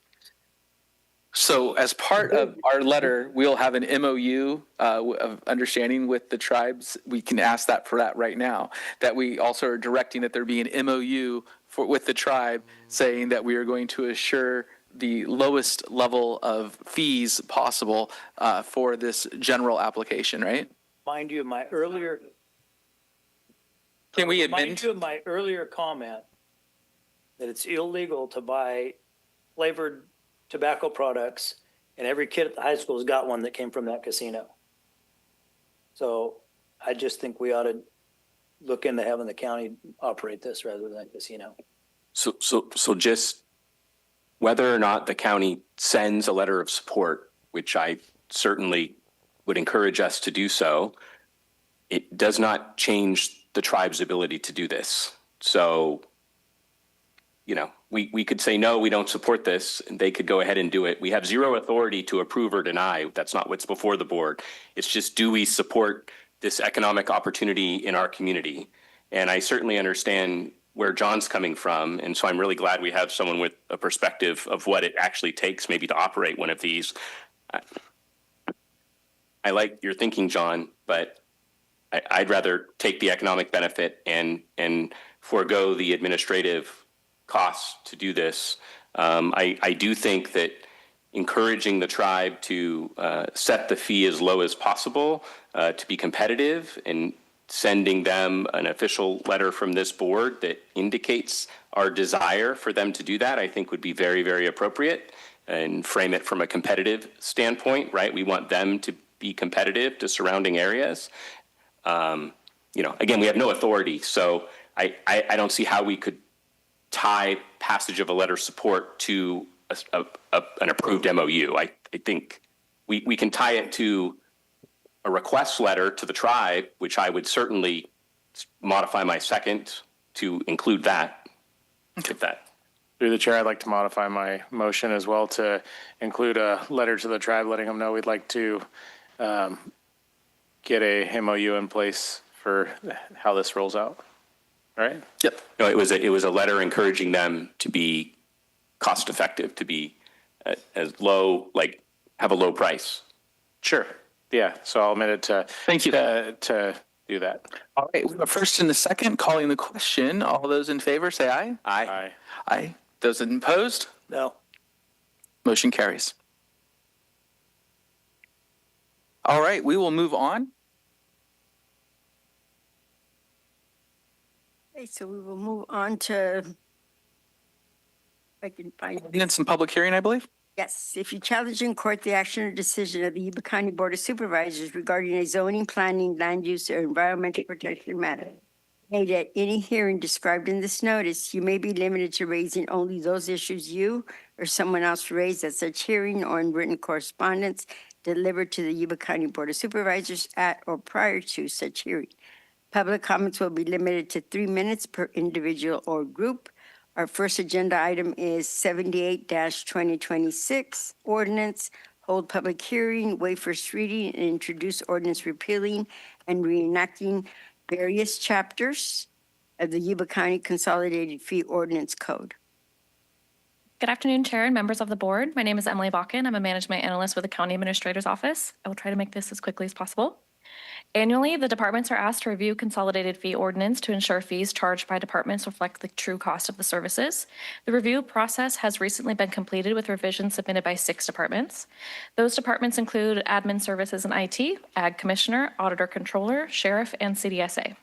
So as part of our letter, we'll have an MOU of understanding with the tribes. We can ask that for that right now, that we also are directing that there be an MOU with the tribe saying that we are going to assure the lowest level of fees possible for this general application, right? Mind you, my earlier. Can we Mind amend? you, my earlier comment that it's illegal to buy flavored tobacco products, and every kid at the high school has got one that came from that casino. So I just think we ought to look into having the county operate this rather than a casino. So just whether or not the county sends a letter of support, which I certainly would encourage us to do so, it does not change the tribe's ability to do this. So, we could say, no, we don't support this, and they could go ahead and do it. We have zero authority to approve or deny. That's not what's before the board. It's just, do we support this economic opportunity in our community? And I certainly understand where John's coming from, and so I'm really glad we have someone with a perspective of what it actually takes maybe to operate one of these. I like your thinking, John, but I'd rather take the economic benefit and forego the administrative costs to do this. I do think that encouraging the tribe to set the fee as low as possible, to be competitive, and sending them an official letter from this board that indicates our desire for them to do that, I think would be very, very appropriate, and frame it from a competitive standpoint, right? We want them to be competitive to surrounding areas. Again, we have no authority, so I don't see how we could tie passage of a letter of support to an approved MOU. I think we can tie it to a request letter to the tribe, which I would certainly modify my second to include that. If that. Through the chair, I'd like to modify my motion as well to include a letter to the tribe letting them know we'd like to get a MOU in place for how this rolls out. All right? Yep. No, it was a letter encouraging them to be cost effective, to be as low, like have a low price. Sure. Yeah. So I'll admit it to. Thank you. To do that. All right, we have a first and a second calling the question. All those in favor say aye. Aye. Aye. Those opposed? No. Motion carries. All right, we will move on. Okay, so we will move on to, if I can find. Ordinance and public hearing, I believe. Yes, if you challenge in court the action or decision of the Yuba County Board of Supervisors regarding a zoning, planning, land use, or environmental protection matter made at any hearing described in this notice, you may be limited to raising only those issues you or someone else raised at such hearing or in written correspondence delivered to the Yuba County Board of Supervisors at or prior to such hearing. Public comments will be limited to 3 minutes per individual or group. Our first agenda item is 78-2026, ordinance, hold public hearing, waive first reading, and introduce ordinance repealing and reenacting various chapters of the Yuba County Consolidated Fee Ordinance Code. Good afternoon, Chair and members of the board. My name is Emily Bakken. I'm a management analyst with the County Administrator's Office. I will try to make this as quickly as possible. Annually, the departments are asked to review consolidated fee ordinance to ensure fees charged by departments reflect the true cost of the services. The review process has recently been completed with revisions submitted by 6 departments. Those departments include Admin Services and IT, Ag Commissioner, Auditor Controller, Sheriff, and CDSA.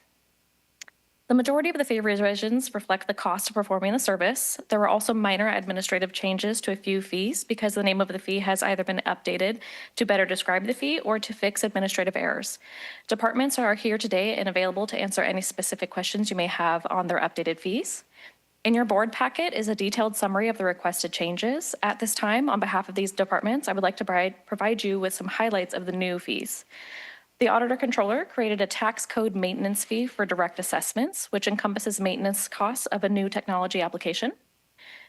The majority of the fee revisions reflect the cost of performing the service. There were also minor administrative changes to a few fees because the name of the fee has either been updated to better describe the fee or to fix administrative errors. Departments are here today and available to answer any specific questions you may have on their updated fees. In your board packet is a detailed summary of the requested changes. At this time, on behalf of these departments, I would like to provide you with some highlights of the new fees. The Auditor Controller created a tax code maintenance fee for direct assessments, which encompasses maintenance costs of a new technology application.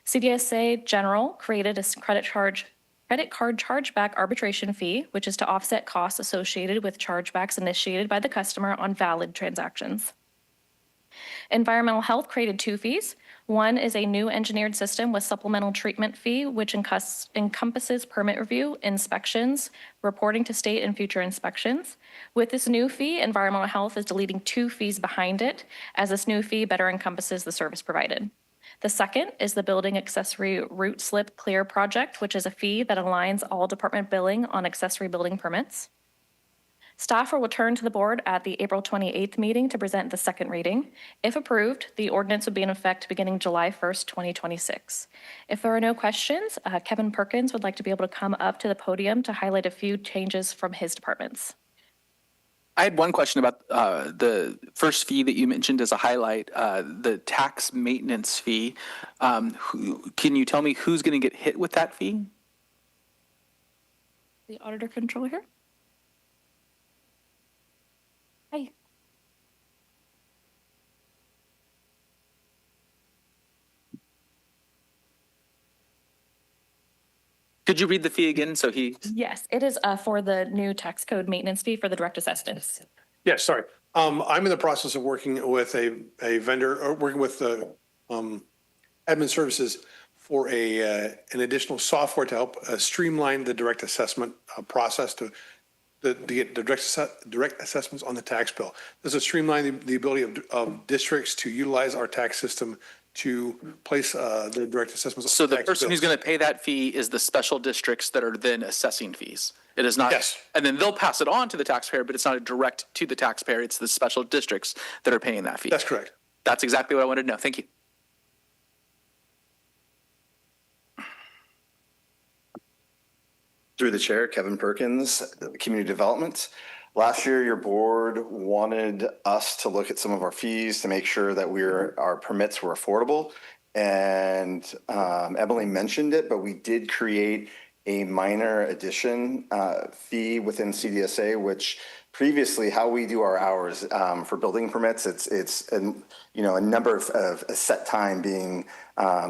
CDSA General created a credit card chargeback arbitration fee, which is to offset costs associated with chargebacks initiated by the customer on valid transactions. Environmental Health created two fees. One is a new engineered system with supplemental treatment fee, which encompasses permit review, inspections, reporting to state and future inspections. With this new fee, Environmental Health is deleting two fees behind it, as this new fee better encompasses the service provided. The second is the Building Accessory Route Slip Clear Project, which is a fee that aligns all department billing on accessory building permits. Staff will return to the board at the April 28th meeting to present the second reading. If approved, the ordinance would be in effect beginning July 1st, 2026. If there are no questions, Kevin Perkins would like to be able to come up to the podium to highlight a few changes from his departments. I had one question about the first fee that you mentioned as a highlight, the tax maintenance fee. Can you tell me who's going to get hit with that fee? The Auditor Controller here. Hi. Could you read the fee again so he? Yes, it is for the new tax code maintenance fee for the direct assistance. Yes, sorry. I'm in the process of working with a vendor, or working with the admin services for an additional software to help streamline the direct assessment process to get direct assessments on the tax bill. This is streamline the ability of districts to utilize our tax system to place the direct assessments. So the person who's going to pay that fee is the special districts that are then assessing fees. It is not. Yes. And then they'll pass it on to the taxpayer, but it's not a direct to the taxpayer. It's the special districts that are paying that fee. That's correct. That's exactly what I wanted to know. Thank you. Through the chair, Kevin Perkins, Community Development. Last year, your board wanted us to look at some of our fees to make sure that our permits were affordable. And Emily mentioned it, but we did create a minor addition fee within CDSA, which previously how we do our hours for building permits, it's a number of a set time being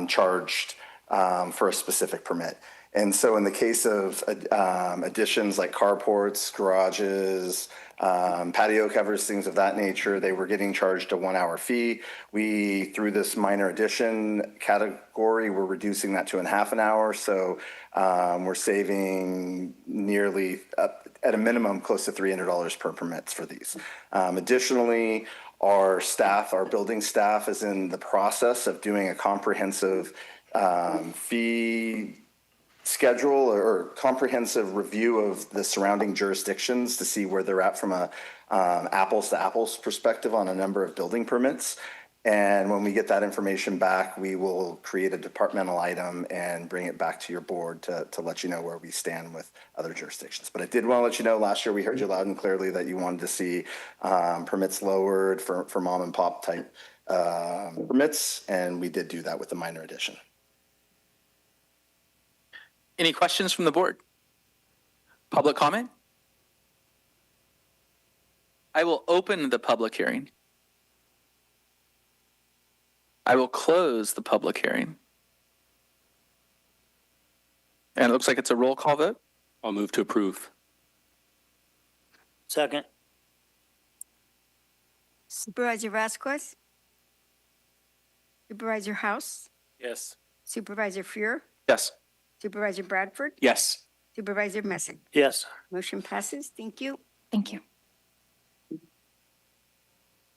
charged for a specific permit. And so in the case of additions like carports, garages, patio covers, things of that nature, they were getting charged a 1 hour fee. We, through this minor addition category, we're reducing that to half an hour. So we're saving nearly, at a minimum, close to $300 per permits for these. Additionally, our building staff is in the process of doing a comprehensive fee schedule or comprehensive review of the surrounding jurisdictions to see where they're at from a apples to apples perspective on a number of building permits. And when we get that information back, we will create a departmental item and bring it back to your board to let you know where we stand with other jurisdictions. But I did want to let you know, last year we heard you loud and clearly that you wanted to see permits lowered for mom and pop type permits, and we did do that with the minor addition. Any questions from the board? Public comment? I will open the public hearing. I will close the public hearing. And it looks like it's a roll call vote. I'll move to approve. Second. Supervisor Vasquez? Supervisor House? Yes. Supervisor Fuhr? Yes. Supervisor Bradford? Yes. Supervisor Messick? Yes. Motion passes. Thank you. Thank you.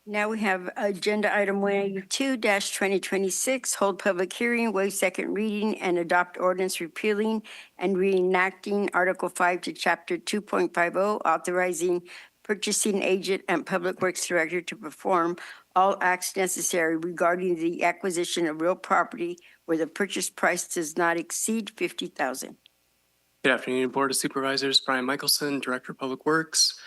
Now we have agenda item 182-2026, hold public hearing, waive second reading, and adopt ordinance repealing and reenacting Article 5 to Chapter 2.50, authorizing purchasing agent and Public Works Director to perform all acts necessary regarding the acquisition of real property where the purchase price does not exceed $50,000. Good afternoon, Board of Supervisors. Brian Michelson, Director of Public Works.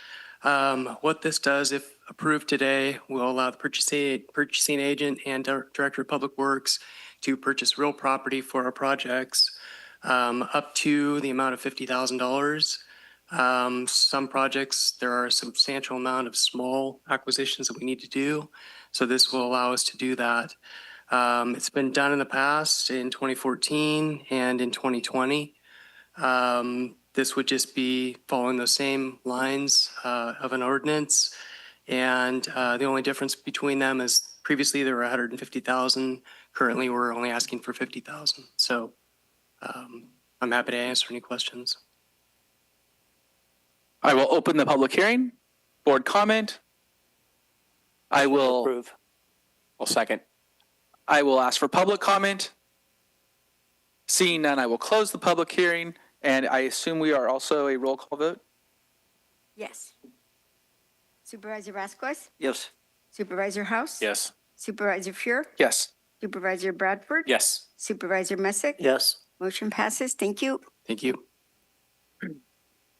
What this does, if approved today, will allow the purchasing agent and Director of Public Works to purchase real property for our projects up to the amount of $50,000. Some projects, there are a substantial amount of small acquisitions that we need to do. So this will allow us to do that. It's been done in the past in 2014 and in 2020. This would just be following the same lines of an ordinance. And the only difference between them is previously there were 150,000. Currently, we're only asking for 50,000. So I'm happy to answer any questions. I will open the public hearing. Board comment. I will Approve. Well, second. I will ask for public comment. Seeing none, I will close the public hearing, and I assume we are also a roll call vote? Yes. Supervisor Vasquez? Yes. Supervisor House? Yes. Supervisor Fuhr? Yes. Supervisor Bradford? Yes. Supervisor Messick? Yes. Motion passes. Thank you. Thank you.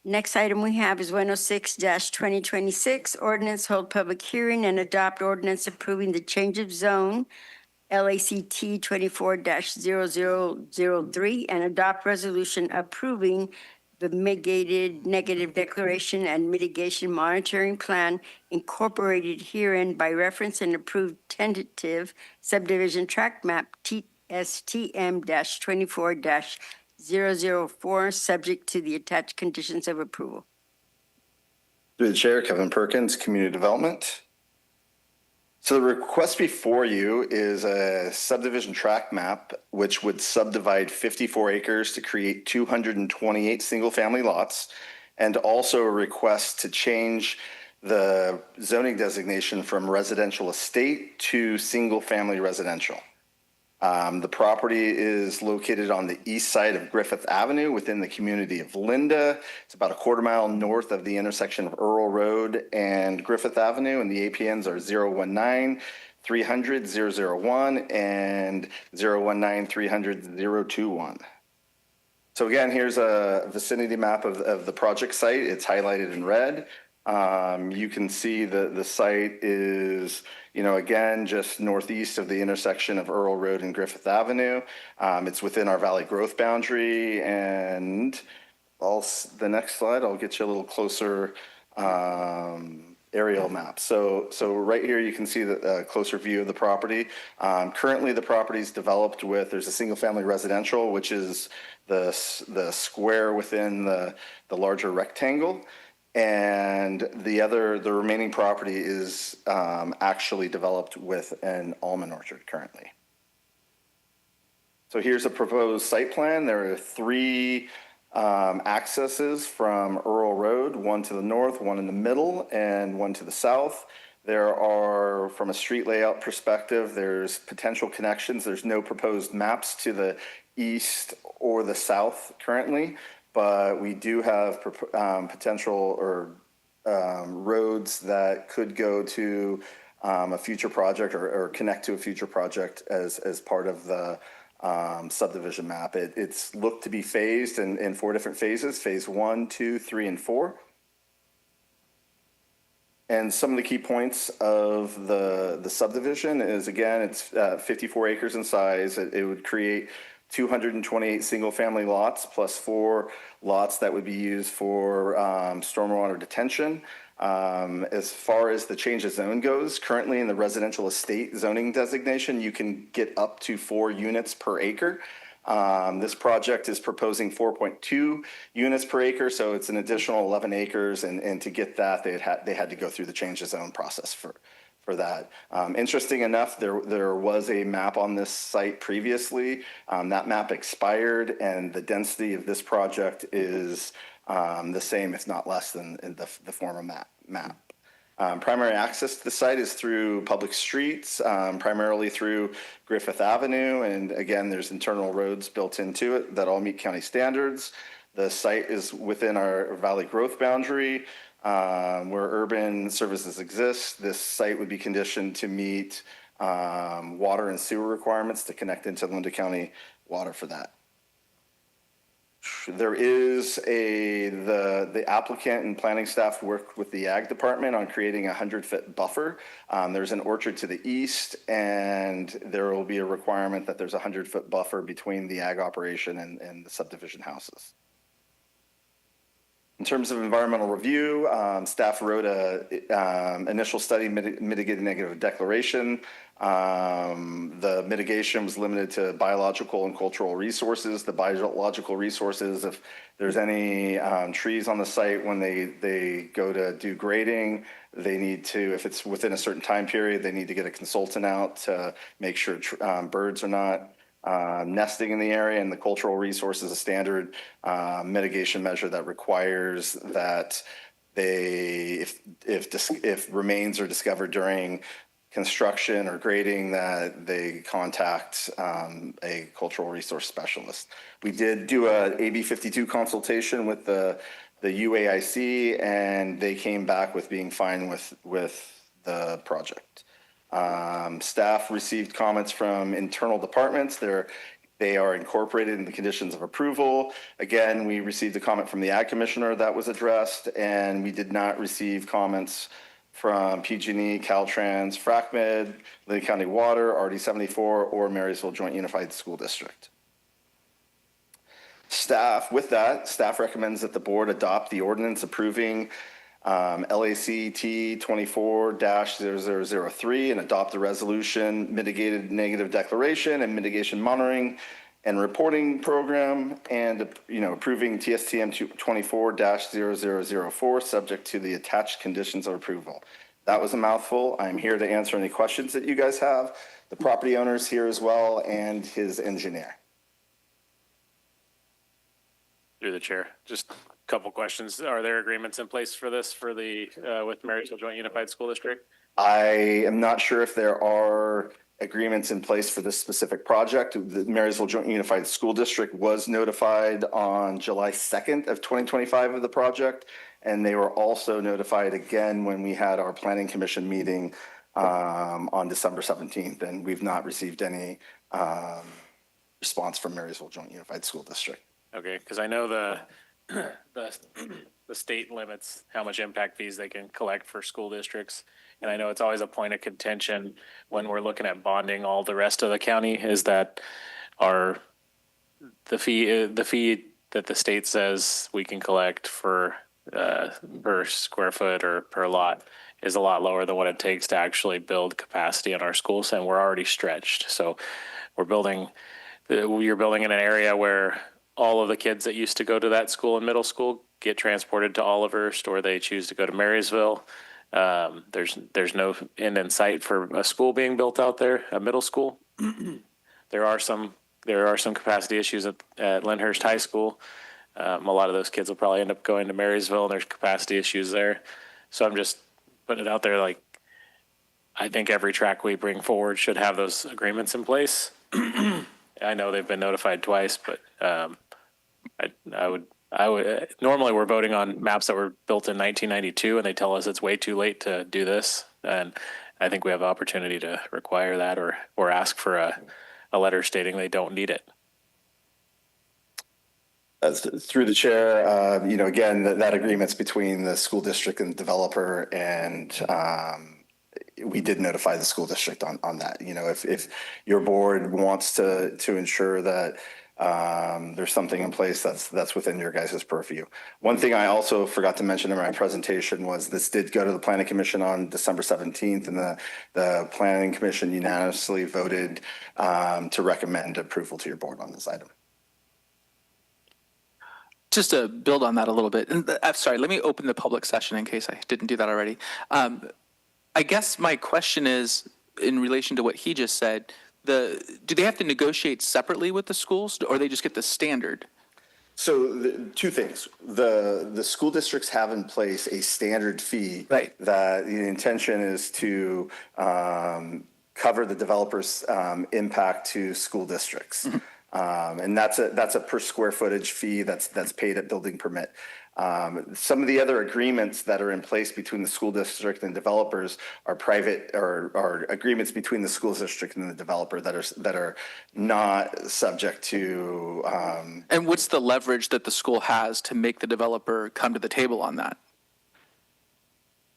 Next item we have is 106-2026, ordinance hold public hearing and adopt ordinance approving the change of zone, LACT 24-0003, and adopt resolution approving the mitigated negative declaration and mitigation monitoring plan incorporated herein by reference and approved tentative subdivision tract map TSTM-24-004, subject to the attached conditions of approval. Through the chair, Kevin Perkins, Community Development. So the request before you is a subdivision tract map, which would subdivide 54 acres to create 228 single-family lots, and also a request to change the zoning designation from residential estate to single-family residential. The property is located on the east side of Griffith Avenue within the community of Linda. It's about a quarter mile north of the intersection of Earl Road and Griffith Avenue, and the APNs are 019-300-001 and 019-300-021. So again, here's a vicinity map of the project site. It's highlighted in red. You can see the site is, again, just northeast of the intersection of Earl Road and Griffith Avenue. It's within our valley growth boundary, and the next slide, I'll get you a little closer aerial map. So right here, you can see the closer view of the property. Currently, the property is developed there's a single family residential, which is the square within the larger rectangle. And the remaining property is actually developed with an almond orchard currently. So here's a proposed site plan. There are 3 accesses from Earl Road, one to the north, one in the middle, and one to the south. There are, from a street layout perspective, there's potential connections. There's no proposed maps to the east or the south currently. But we do have potential roads that could go to a future project or connect to a future project as part of the subdivision map. It's looked to be phased in 4 different phases, phase 1, 2, 3, and 4. And some of the key points of the subdivision is, again, it's 54 acres in size. It would create 228 single-family lots plus 4 lots that would be used for stormwater detention. As far as the change of zone goes, currently in the residential estate zoning designation, you can get up to 4 units per acre. This project is proposing 4.2 units per acre, so it's an additional 11 acres. And to get that, they had to go through the change of zone process for that. Interesting enough, there was a map on this site previously. That map expired, and the density of this project is the same, if not less than the former map. Primary access to the site is through public streets, primarily through Griffith Avenue. And again, there's internal roads built into it that all meet county standards. The site is within our valley growth boundary. Where urban services exist, this site would be conditioned to meet water and sewer requirements to connect into Linda County water for that. There is the applicant and planning staff work with the ag department on creating a 100-foot buffer. There's an orchard to the east, and there will be a requirement that there's a 100-foot buffer between the ag operation and the subdivision houses. In terms of environmental review, staff wrote a initial study mitigating negative declaration. The mitigation was limited to biological and cultural resources. The biological resources, if there's any trees on the site when they go to do grading, they need to, if it's within a certain time period, they need to get a consultant out to make sure birds are not nesting in the area. And the cultural resource is a standard mitigation measure that requires that if remains are discovered during construction or grading, that they contact a cultural resource specialist. We did do a AB 52 consultation with the UAIC, and they came back with being fine with the project. Staff received comments from internal departments. They are incorporated in the conditions of approval. Again, we received a comment from the Ag Commissioner that was addressed, and we did not receive comments from PG&E, Caltrans, FracMed, Lake County Water, RD74, or Marysville Joint Unified School District. Staff recommends that the board adopt the ordinance approving LACT 24-0003 and adopt the resolution mitigated negative declaration and mitigation monitoring and reporting program, and approving TSTM 24-0004 subject to the attached conditions of approval. That was a mouthful. I'm here to answer any questions that you guys have. The property owner's here as well, and his engineer. Through the chair, just a couple questions. Are there agreements in place for this with Marysville Joint Unified School District? I am not sure if there are agreements in place for this specific project. The Marysville Joint Unified School District was notified on July 2nd of 2025 of the project, and they were also notified again when we had our Planning Commission meeting on December 17th, and we've not received any response from Marysville Joint Unified School District. Okay, because I know the state limits how much impact fees they can collect for school districts. And I know it's always a point of contention when we're looking at bonding all the rest of the county is that the fee that the state says we can collect for per square foot or per lot is a lot lower than what it takes to actually build capacity in our schools, and we're already stretched. So you're building in an area where all of the kids that used to go to that school in middle school get transported to Olivehurst, or they choose to go to Marysville. There's no end in sight for a school being built out there, a middle school. There are some capacity issues at Lyndhurst High School. A lot of those kids will probably end up going to Marysville, and there's capacity issues there. So I'm just putting it out there, like, I think every track we bring forward should have those agreements in place. I know they've been notified twice, but I would normally we're voting on maps that were built in 1992, and they tell us it's way too late to do this. And I think we have the opportunity to require that or ask for a letter stating they don't need it. Through the chair, again, that agreement's between the school district and the developer, and we did notify the school district on that. If your board wants to ensure that there's something in place that's within your guys' purview. One thing I also forgot to mention in my presentation was this did go to the Planning Commission on December 17th, and the Planning Commission unanimously voted to recommend approval to your board on this item. Just to build on that a little bit, and I'm sorry, let me open the public session in case I didn't do that already. I guess my question is, in relation to what he just said, do they have to negotiate separately with the schools, or they just get the standard? So two things. The school districts have in place a standard fee, right, that the intention is to cover the developer's impact to school districts. Mm-hmm. And that's a per square footage fee that's paid at building permit. Some of the other agreements that are in place between the school district and developers are private or agreements between the school district and the developer that are not subject to. And what's the leverage that the school has to make the developer come to the table on that?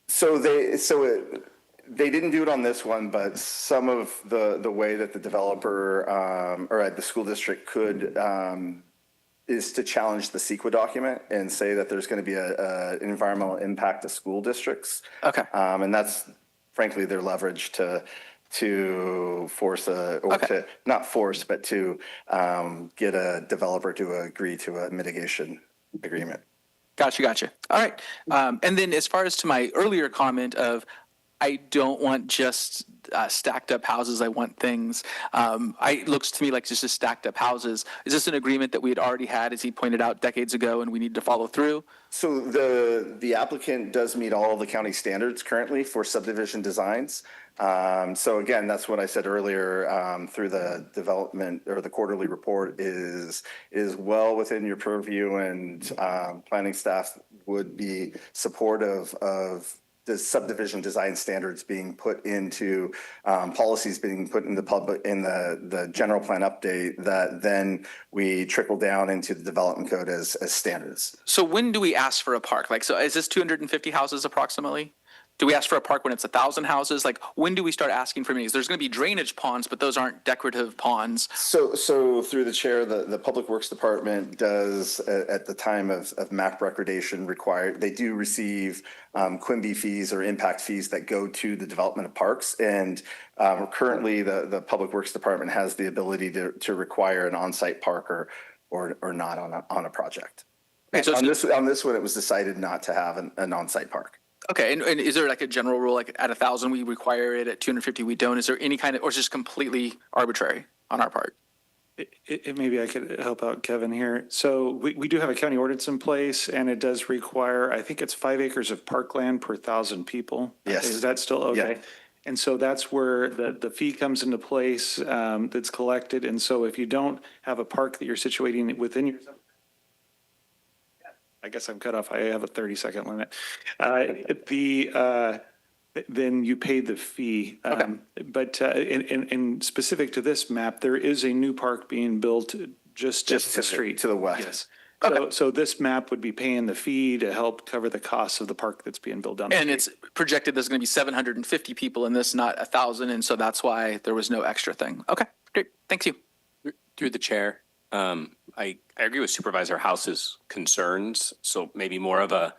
So they didn't do it on this one, but some of the way that the developer or the school district could is to challenge the CEQA document and say that there's going to be an environmental impact to school districts. Okay. And that's frankly their leverage to force to not force, but to get a developer to agree to a mitigation agreement. Gotcha. All right. And then as far as to my earlier comment of, I don't want just stacked up houses. I want things. It looks to me like just stacked up houses. Is this an agreement that we had already had, as he pointed out, decades ago, and we need to follow through? So the applicant does meet all of the county standards currently for subdivision designs. So again, that's what I said earlier, through the development or the quarterly report is well within your purview, and planning staff would be supportive of the subdivision design standards being put into policies being put in the public in the general plan update that then we trickle down into the development code as standards. So when do we ask for a park? Like, so is this 250 houses approximately? Do we ask for a park when it's 1,000 houses? Like, when do we start asking for meetings? There's going to be drainage ponds, but those aren't decorative ponds. So through the chair, the Public Works Department does, at the time of map recordation required, they do receive Quimby fees or impact fees that go to the development of parks. And currently, the Public Works Department has the ability to require an on-site park or not on a project. Okay, so on this one, it was decided not to have an on-site park. Okay, and is there like a general rule, like at 1,000 we require it, at 250 we don't? Is there any kind of, or is it just completely arbitrary on our part? Maybe I could help out Kevin here. So we do have a county ordinance in place, and it does require, I think it's 5 acres of parkland per 1,000 people. Yes. Is that still okay? Yeah. And so that's where the fee comes into place, that's collected. And so if you don't have a park that you're situating within your, I guess I'm cut off. I have a 30-second limit. Then you pay the fee. But in specific to this map, there is a new park being built just to the street to the west. Yes. Okay. So this map would be paying the fee to help cover the costs of the park that's being built down the And street. it's projected there's going to be 750 people in this, not 1,000, and so that's why there was no extra thing. Okay, great. Thank you. Through the chair, I agree with Supervisor House's concerns. So maybe more of a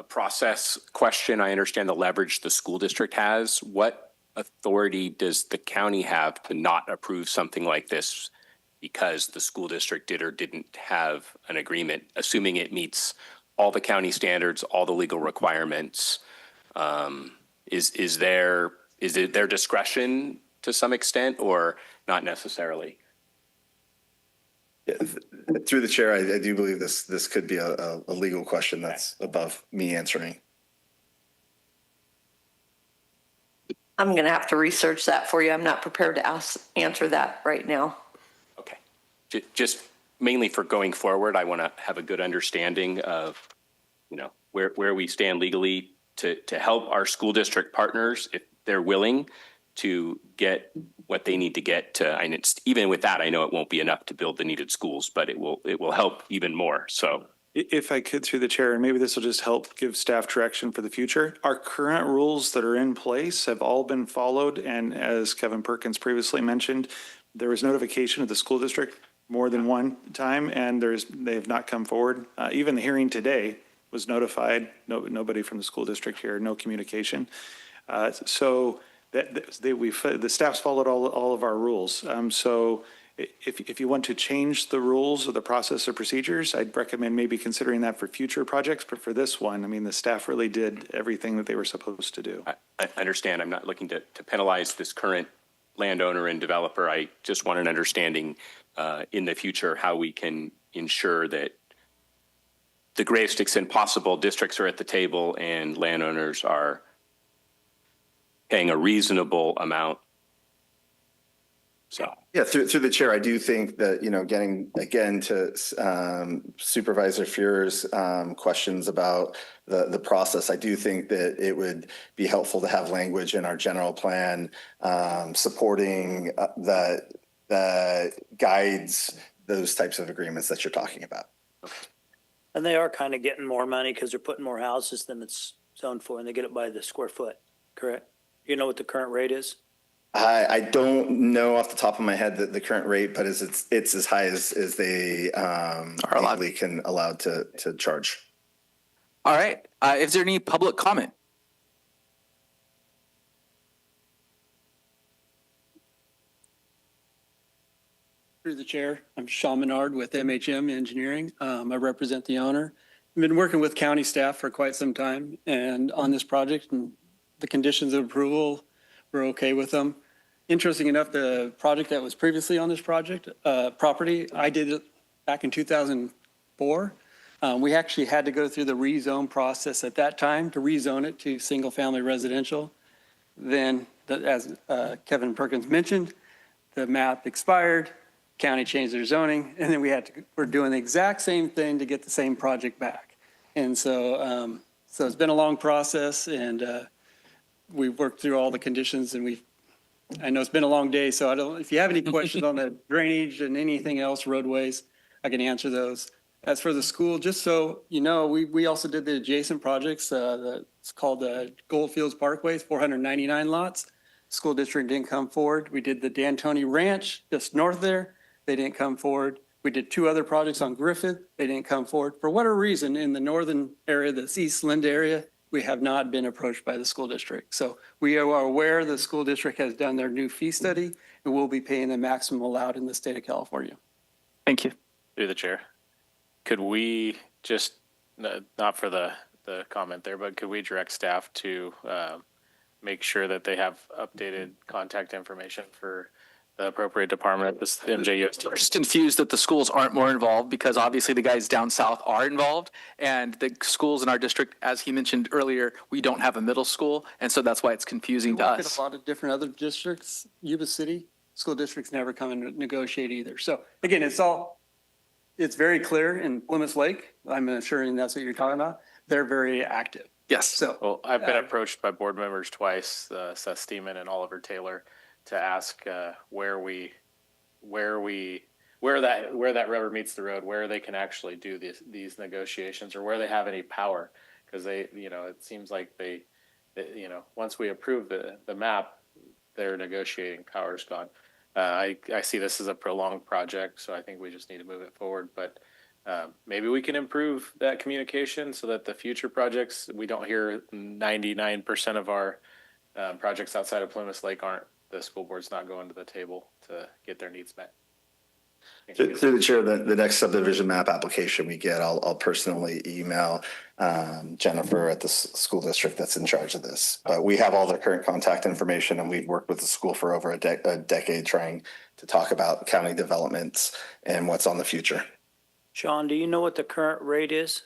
process question. I understand the leverage the school district has. What authority does the county have to not approve something like this because the school district did or didn't have an agreement, assuming it meets all the county standards, all the legal requirements? Is it their discretion to some extent, or not necessarily? Yeah, through the chair, I do believe this could be a legal question that's above me answering. I'm going to have to research that for you. I'm not prepared to answer that right now. Okay. Just mainly for going forward, I want to have a good understanding of, where we stand legally to help our school district partners, if they're willing to get what they need to get to. And even with that, I know it won't be enough to build the needed schools, but it will help even more. So if I could, through the chair, and maybe this will just help give staff direction for the future. Our current rules that are in place have all been followed. And as Kevin Perkins previously mentioned, there was notification of the school district more than one time, and they have not come forward. Even the hearing today was notified. Nobody from the school district here, no communication. So the staff's followed all of our rules. So if you want to change the rules or the process or procedures, I'd recommend maybe considering that for future projects. But for this one, I mean, the staff really did everything that they were supposed to do. I understand. I'm not looking to penalize this current landowner and developer. I just want an understanding in the future how we can ensure that the greatest extent possible, districts are at the table and landowners are paying a reasonable amount So. Yeah, through the chair, I do think that, getting again to Supervisor Fuhr's questions about the process, I do think that it would be helpful to have language in our general plan supporting that guides those types of agreements that you're talking about. And they are kind of getting more money because they're putting more houses than it's zoned for, and they get it by the square foot, correct? You know what the current rate is? I don't know off the top of my head the current rate, but it's as high as they legally can allowed to charge. All right. Is there any public comment? Through the chair, I'm Sean Menard with MHM Engineering. I represent the owner. I've been working with county staff for quite some time and on this project, and the conditions of approval, we're okay with them. Interesting enough, the project that was previously on this property, I did it back in 2004. We actually had to go through the rezone process at that time to rezone it to single-family residential. Then, as Kevin Perkins mentioned, the map expired, county changed their zoning, and then we're doing the exact same thing to get the same project back. And so, it's been a long process, and we've worked through all the conditions, and I know it's been a long day, so if you have any questions on the drainage and anything else, roadways, I can answer those. As for the school, just so you know, we also did the adjacent projects. It's called the Goldfields Parkway, 499 lots. School district didn't come forward. We did the D'Antoni Ranch just north there. They didn't come forward. We did 2 other projects on Griffith. They didn't come forward. For whatever reason, in the northern area, the East Linda area, we have not been approached by the school district. So we are aware the school district has done their new fee study and will be paying the maximum allowed in the state of California. Thank you. Through the chair. Could we just, not for the comment there, but could we direct staff to make sure that they have updated contact information for the appropriate department, this MJUST? Just confused that the schools aren't more involved because obviously the guys down south are involved, and the schools in our district, as he mentioned earlier, we don't have a middle school, and so that's why it's confusing to We work us. at a lot of different other districts. Yuba City school districts never come and negotiate either. So again, it's very clear in Plymouth Lake. I'm assuring that's what you're talking about. They're very active. Yes. So Well, I've been approached by board members twice, Seth Steeman and Oliver Taylor, to ask where that rubber meets the road, where they can actually do these negotiations, or where they have any power, because it seems like they once we approve the map, their negotiating power is gone. I see this as a prolonged project, so I think we just need to move it forward. But maybe we can improve that communication so that the future projects, we don't hear 99% of our projects outside of Plymouth Lake the school board's not going to the table to get their needs met. Through the chair, the next subdivision map application we get, I'll personally email Jennifer at the school district that's in charge of this. But we have all their current contact information, and we've worked with the school for over a decade trying to talk about county developments and what's on the future. Sean, do you know what the current rate is?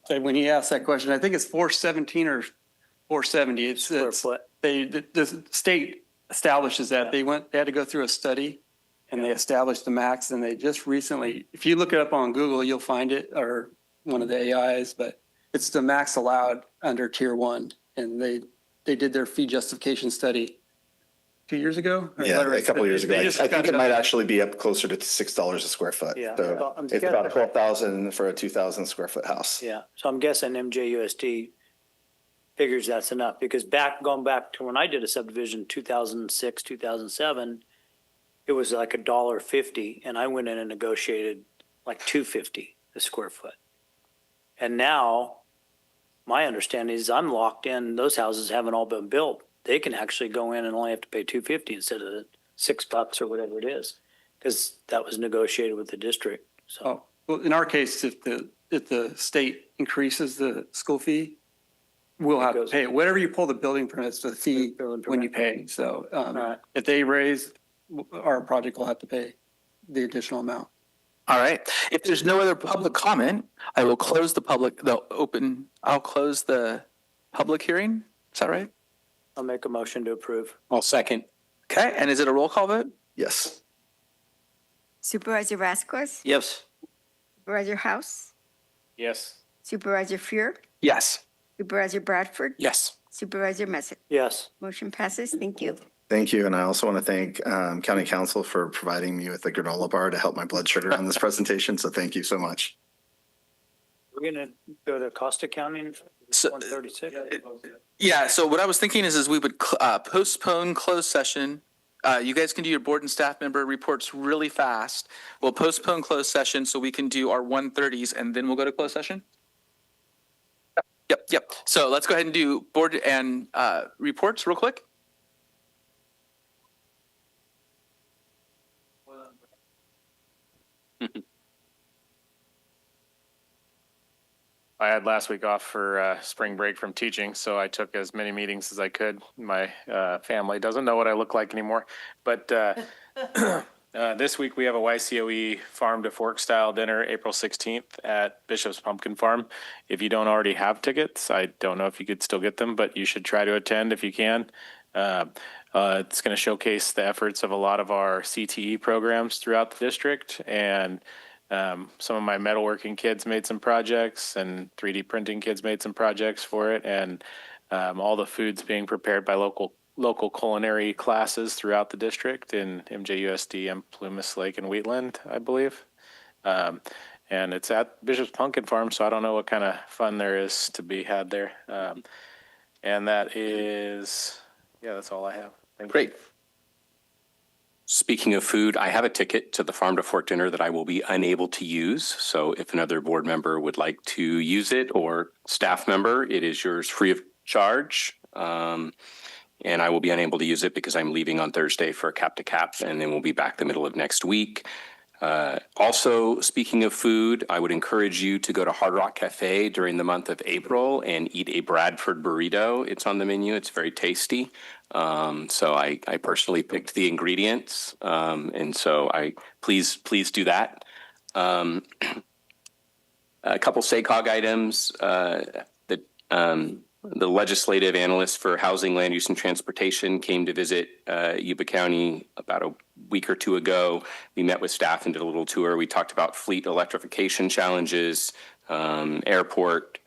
When he asked that question, I think it's 417 or 470. Square foot. The state establishes that. They had to go through a study, and they established the max, and they just recently, if you look it up on Google, you'll find it, or one of the AIs, but it's the max allowed under tier 1. And they did their fee justification study 2 years ago? Yeah, a couple of years ago. I just think it might actually be up closer to $6 a square foot. Yeah. So it's about $12,000 for a 2,000 square foot house. Yeah, so I'm guessing MJUST figures that's enough, because going back to when I did a subdivision, 2006, 2007, it was like $1.50, and I went in and negotiated like $2.50 a square foot. And now, my understanding is I'm locked in, those houses haven't all been built. They can actually go in and only have to pay $2.50 instead of the $6 or whatever it is, because that was negotiated with the district. So, well, in our case, if the state increases the school fee, we'll have to pay it. Whatever you pull the building permits, the fee when you pay. So if they raise, our project will have to pay the additional amount. All right. If there's no other public comment, I will close I'll close the public hearing. Is that right? I'll make a motion to approve. I'll second. Okay, and is it a roll call vote? Yes. Supervisor Vasquez, Yes. Supervisor House, Yes. Supervisor Fuhr, Yes. Supervisor Bradford, Yes. Supervisor Messick. Yes. Motion passes. Thank you. Thank you. And I also want to thank County Council for providing me with a granola bar to help my blood sugar on this presentation. So thank you so much. We're going to go to Costa County, So- 136. Yeah, so what I was thinking is we would postpone closed session. You guys can do your board and staff member reports really fast. We'll postpone closed session so we can do our 1:30s and then we'll go to closed session. Yep. So let's go ahead and do board and reports real quick. I had last week off for spring break from teaching, so I took as many meetings as I could. My family doesn't know what I look like anymore. But this week we have a YCOE Farm to Fork style dinner, April 16th at Bishop's Pumpkin Farm. If you don't already have tickets, I don't know if you could still get them, but you should try to attend if you can. It's going to showcase the efforts of a lot of our CTE programs throughout the district, and some of my metalworking kids made some projects, and 3D printing kids made some projects for it, and all the food's being prepared by local culinary classes throughout the district in MJUSD and Plumas Lake and Wheatland, I believe. And it's at Bishop's Pumpkin Farm, so I don't know what kind of fun there is to be had there. And that is, that's all I have. Thank you. Great. Speaking of food, I have a ticket to the Farm to Fork dinner that I will be unable to use. So if another board member would like to use it, or staff member, it is yours free of charge. And I will be unable to use it because I'm leaving on Thursday for a cap to cap, and then we'll be back the middle of next week. Also, speaking of food, I would encourage you to go to Hard Rock Cafe during the month of April and eat a Bradford burrito. It's on the menu. It's very tasty. So I personally picked the ingredients. And so please do that. A couple SACOG items that the legislative analyst for housing, land use, and transportation came to visit Yuba County about a week or two ago. We met with staff and did a little tour. We talked about fleet electrification challenges, airport,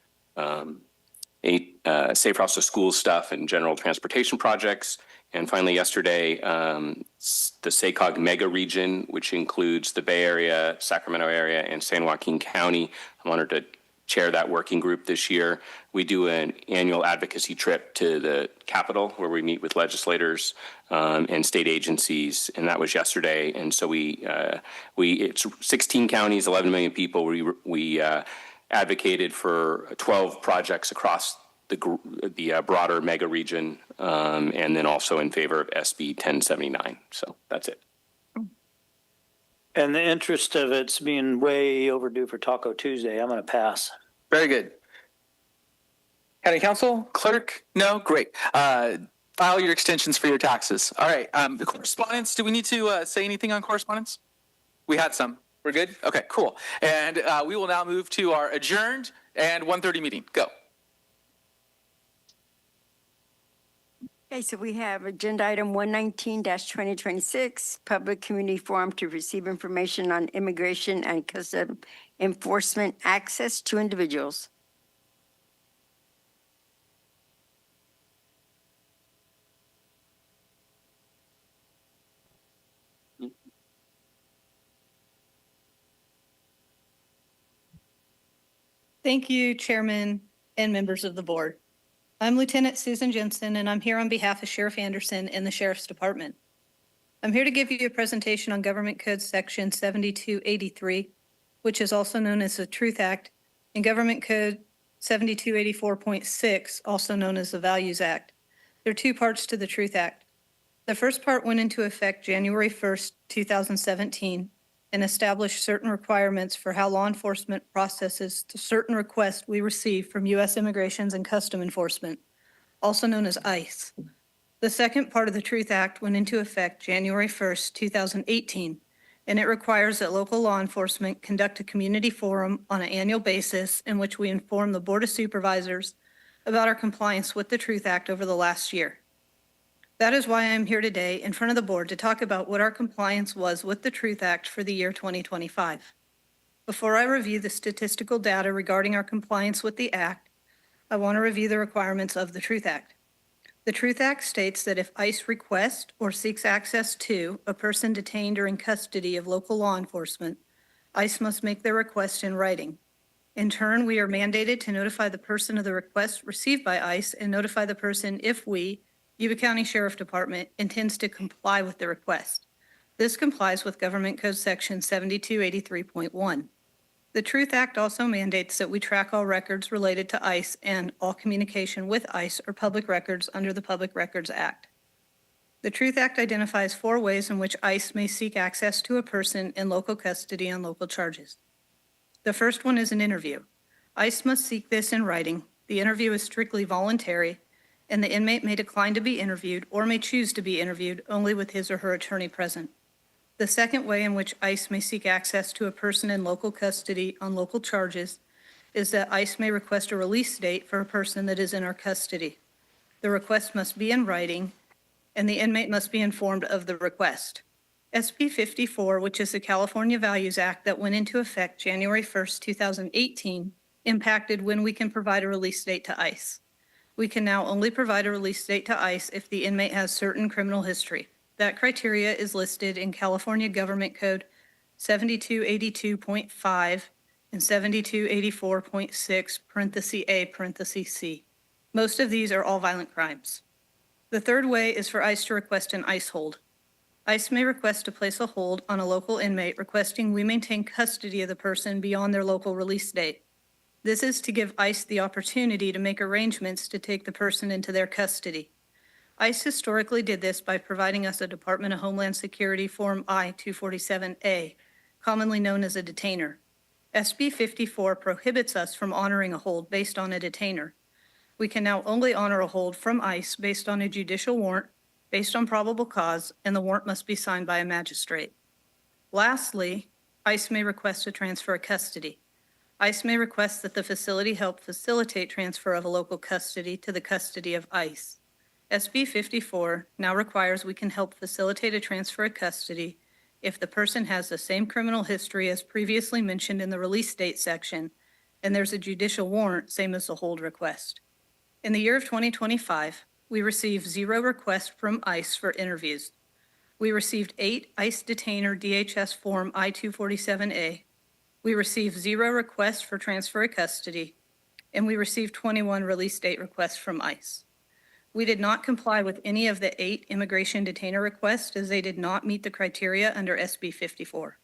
safe routes to school stuff, and general transportation projects. And finally, yesterday, the SACOG mega region, which includes the Bay Area, Sacramento area, and San Joaquin County. I'm honored to chair that working group this year. We do an annual advocacy trip to the Capitol where we meet with legislators and state agencies, and that was yesterday. And so it's 16 counties, 11 million people. We advocated for 12 projects across the broader mega region, and then also in favor of SB 1079. So that's it. In the interest of it's being way overdue for Taco Tuesday, I'm going to pass. Very good. County Council, Clerk? No? Great. File your extensions for your taxes. All right. The correspondence, do we need to say anything on correspondence? We had some. We're good? Okay, cool. And we will now move to our adjourned and 1:30 meeting. Go. Okay, so we have agenda item 119-2026, public community forum to receive information on immigration and custom enforcement access to individuals. Thank you, Chairman and members of the board. I'm Lieutenant Susan Jensen, and I'm here on behalf of Sheriff Anderson and the Sheriff's Department. I'm here to give you a presentation on Government Code Section 7283, which is also known as the Truth Act, and Government Code 7284.6, also known as the Values Act. There are two parts to the Truth Act. The first part went into effect January 1st, 2017, and established certain requirements for how law enforcement processes to certain requests we receive from U.S. Immigrations and Custom Enforcement, also known as ICE. The second part of the Truth Act went into effect January 1st, 2018, and it requires that local law enforcement conduct a community forum on an annual basis in which we inform the Board of Supervisors about our compliance with the Truth Act over the last year. That is why I am here today in front of the board to talk about what our compliance was with the Truth Act for the year 2025. Before I review the statistical data regarding our compliance with the Act, I want to review the requirements of the Truth Act. The Truth Act states that if ICE requests or seeks access to a person detained or in custody of local law enforcement, ICE must make their request in writing. In turn, we are mandated to notify the person of the request received by ICE and notify the person if we, Yuba County Sheriff Department, intends to comply with the request. This complies with Government Code Section 7283.1. The Truth Act also mandates that we track all records related to ICE and all communication with ICE or public records under the Public Records Act. The Truth Act identifies 4 ways in which ICE may seek access to a person in local custody on local charges. The first one is an interview. ICE must seek this in writing. The interview is strictly voluntary, and the inmate may decline to be interviewed or may choose to be interviewed only with his or her attorney present. The second way in which ICE may seek access to a person in local custody on local charges is that ICE may request a release date for a person that is in our custody. The request must be in writing, and the inmate must be informed of the request. SB 54, which is the California Values Act that went into effect January 1st, 2018, impacted when we can provide a release date to ICE. We can now only provide a release date to ICE if the inmate has certain criminal history. That criteria is listed in California Government Code 7282.5 and 7284.6, parenthesis A, parenthesis C. Most of these are all violent crimes. The third way is for ICE to request an ICE hold. ICE may request to place a hold on a local inmate requesting we maintain custody of the person beyond their local release date. This is to give ICE the opportunity to make arrangements to take the person into their custody. ICE historically did this by providing us a Department of Homeland Security Form I-247A, commonly known as a detainer. SB 54 prohibits us from honoring a hold based on a detainer. We can now only honor a hold from ICE based on a judicial warrant, based on probable cause, and the warrant must be signed by a magistrate. Lastly, ICE may request a transfer of custody. ICE may request that the facility help facilitate transfer of a local custody to the custody of ICE. SB 54 now requires we can help facilitate a transfer of custody if the person has the same criminal history as previously mentioned in the release date section, and there's a judicial warrant, same as the hold request. In the year of 2025, we received 0 requests from ICE for interviews. We received 8 ICE detainer DHS Form I-247A. We received 0 requests for transfer of custody, and we received 21 release date requests from ICE. We did not comply with any of the 8 immigration detainer requests as they did not meet the criteria under SB 54.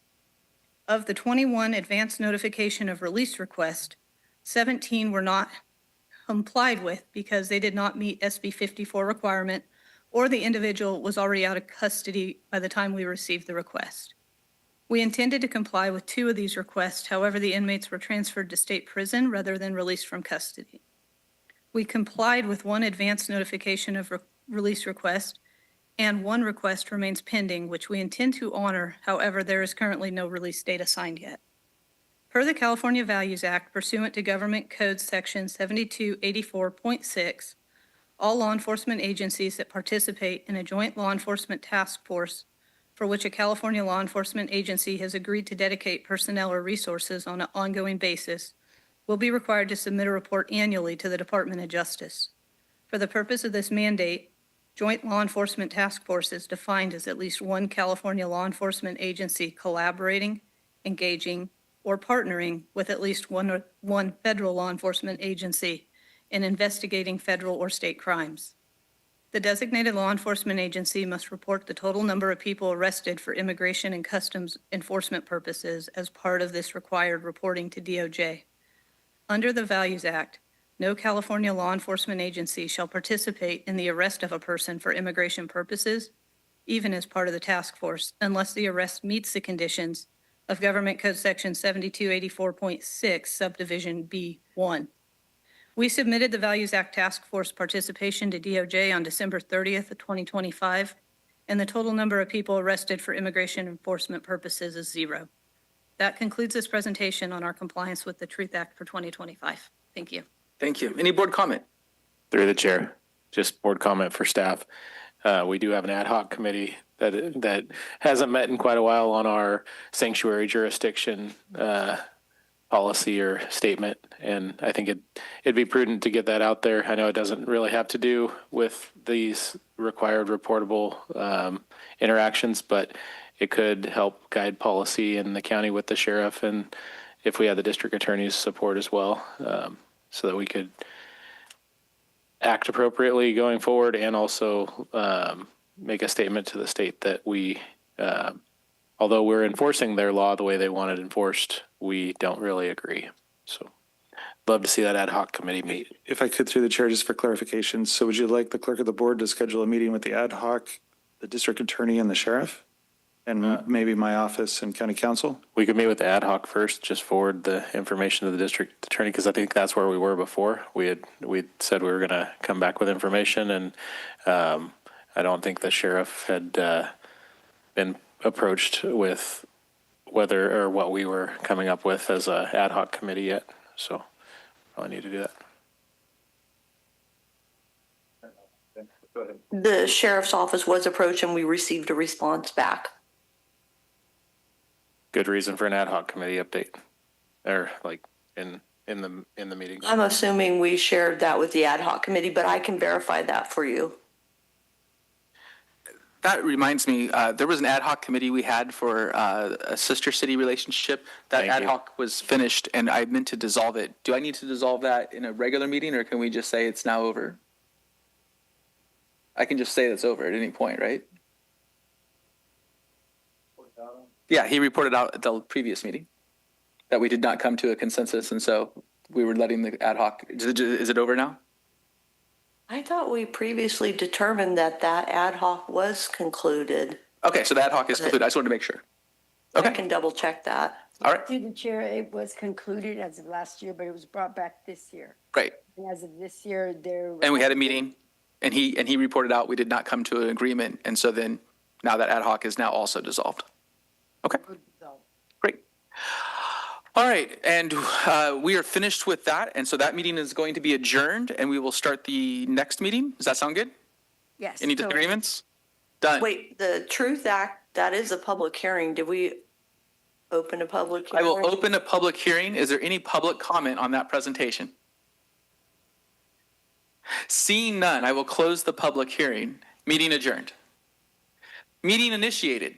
Of the 21 advance notification of release requests, 17 were not complied with because they did not meet SB 54 requirement or the individual was already out of custody by the time we received the request. We intended to comply with 2 of these requests, however, the inmates were transferred to state prison rather than released from custody. We complied with 1 advance notification of release request, and 1 request remains pending, which we intend to honor. However, there is currently no release date assigned yet. Per the California Values Act, pursuant to Government Code Section 7284.6, all law enforcement agencies that participate in a joint law enforcement task force for which a California law enforcement agency has agreed to dedicate personnel or resources on an ongoing basis will be required to submit a report annually to the Department of Justice. For the purpose of this mandate, Joint Law Enforcement Task Force is defined as at least 1 California law enforcement agency collaborating, engaging, or partnering with at least one federal law enforcement agency in investigating federal or state crimes. The designated law enforcement agency must report the total number of people arrested for immigration and customs enforcement purposes as part of this required reporting to DOJ. Under the Values Act, no California law enforcement agency shall participate in the arrest of a person for immigration purposes, even as part of the task force, unless the arrest meets the conditions of Government Code Section 7284.6, Subdivision B1. We submitted the Values Act Task Force participation to DOJ on December 30th of 2025, and the total number of people arrested for immigration enforcement purposes is 0. That concludes this presentation on our compliance with the Truth Act for 2025. Thank you. Thank you. Any board comment? Through the chair, just board comment for staff. We do have an ad hoc committee that hasn't met in quite a while on our sanctuary jurisdiction policy or statement, and I think it'd be prudent to get that out there. I know it doesn't really have to do with these required reportable interactions, but it could help guide policy in the county with the sheriff, and if we had the district attorney's support as well, so that we could act appropriately going forward, and also make a statement to the state that we, although we're enforcing their law the way they want it enforced, we don't really agree. So love to see that ad hoc committee meet. If I could, through the chair, just for clarification. So would you like the clerk of the board to schedule a meeting with the ad hoc, the district attorney, and the sheriff? And maybe my office and county council? We could meet with the ad hoc first, just forward the information to the district attorney, because I think that's where we were before. We said we were going to come back with information, and I don't think the sheriff had been approached with whether or what we were coming up with as a ad hoc committee yet. So probably need to do that. Go ahead. The sheriff's office was approached and we received a response back. Good reason for an ad hoc committee update, or like in the meeting. I'm assuming we shared that with the ad hoc committee, but I can verify that for you. That reminds me, there was an ad hoc committee we had for a sister city relationship. That ad hoc was finished, and I meant to dissolve it. Do I need to dissolve that in a regular meeting, or can we just say it's now over? I can just say it's over at any point, right? Yeah, he reported out at the previous meeting that we did not come to a consensus, and so we were letting the ad hoc. Is it over now? I thought we previously determined that that ad hoc was concluded. Okay, so the ad hoc is concluded. I just wanted to make sure. Okay. I can double check that. All right. Through the chair, it was concluded as of last year, but it was brought back this year. Great. And as of this year, there. And we had a meeting, and he reported out we did not come to an agreement, and so then now that ad hoc is now also dissolved. Okay. Great. All right, and we are finished with that, and so that meeting is going to be adjourned, and we will start the next meeting. Does that sound good? Yes. Any disagreements? Done. Wait, the Truth Act, that is a public hearing. Did we open a public hearing? I will open a public hearing. Is there any public comment on that presentation? Seeing none, I will close the public hearing. Meeting adjourned. Meeting initiated.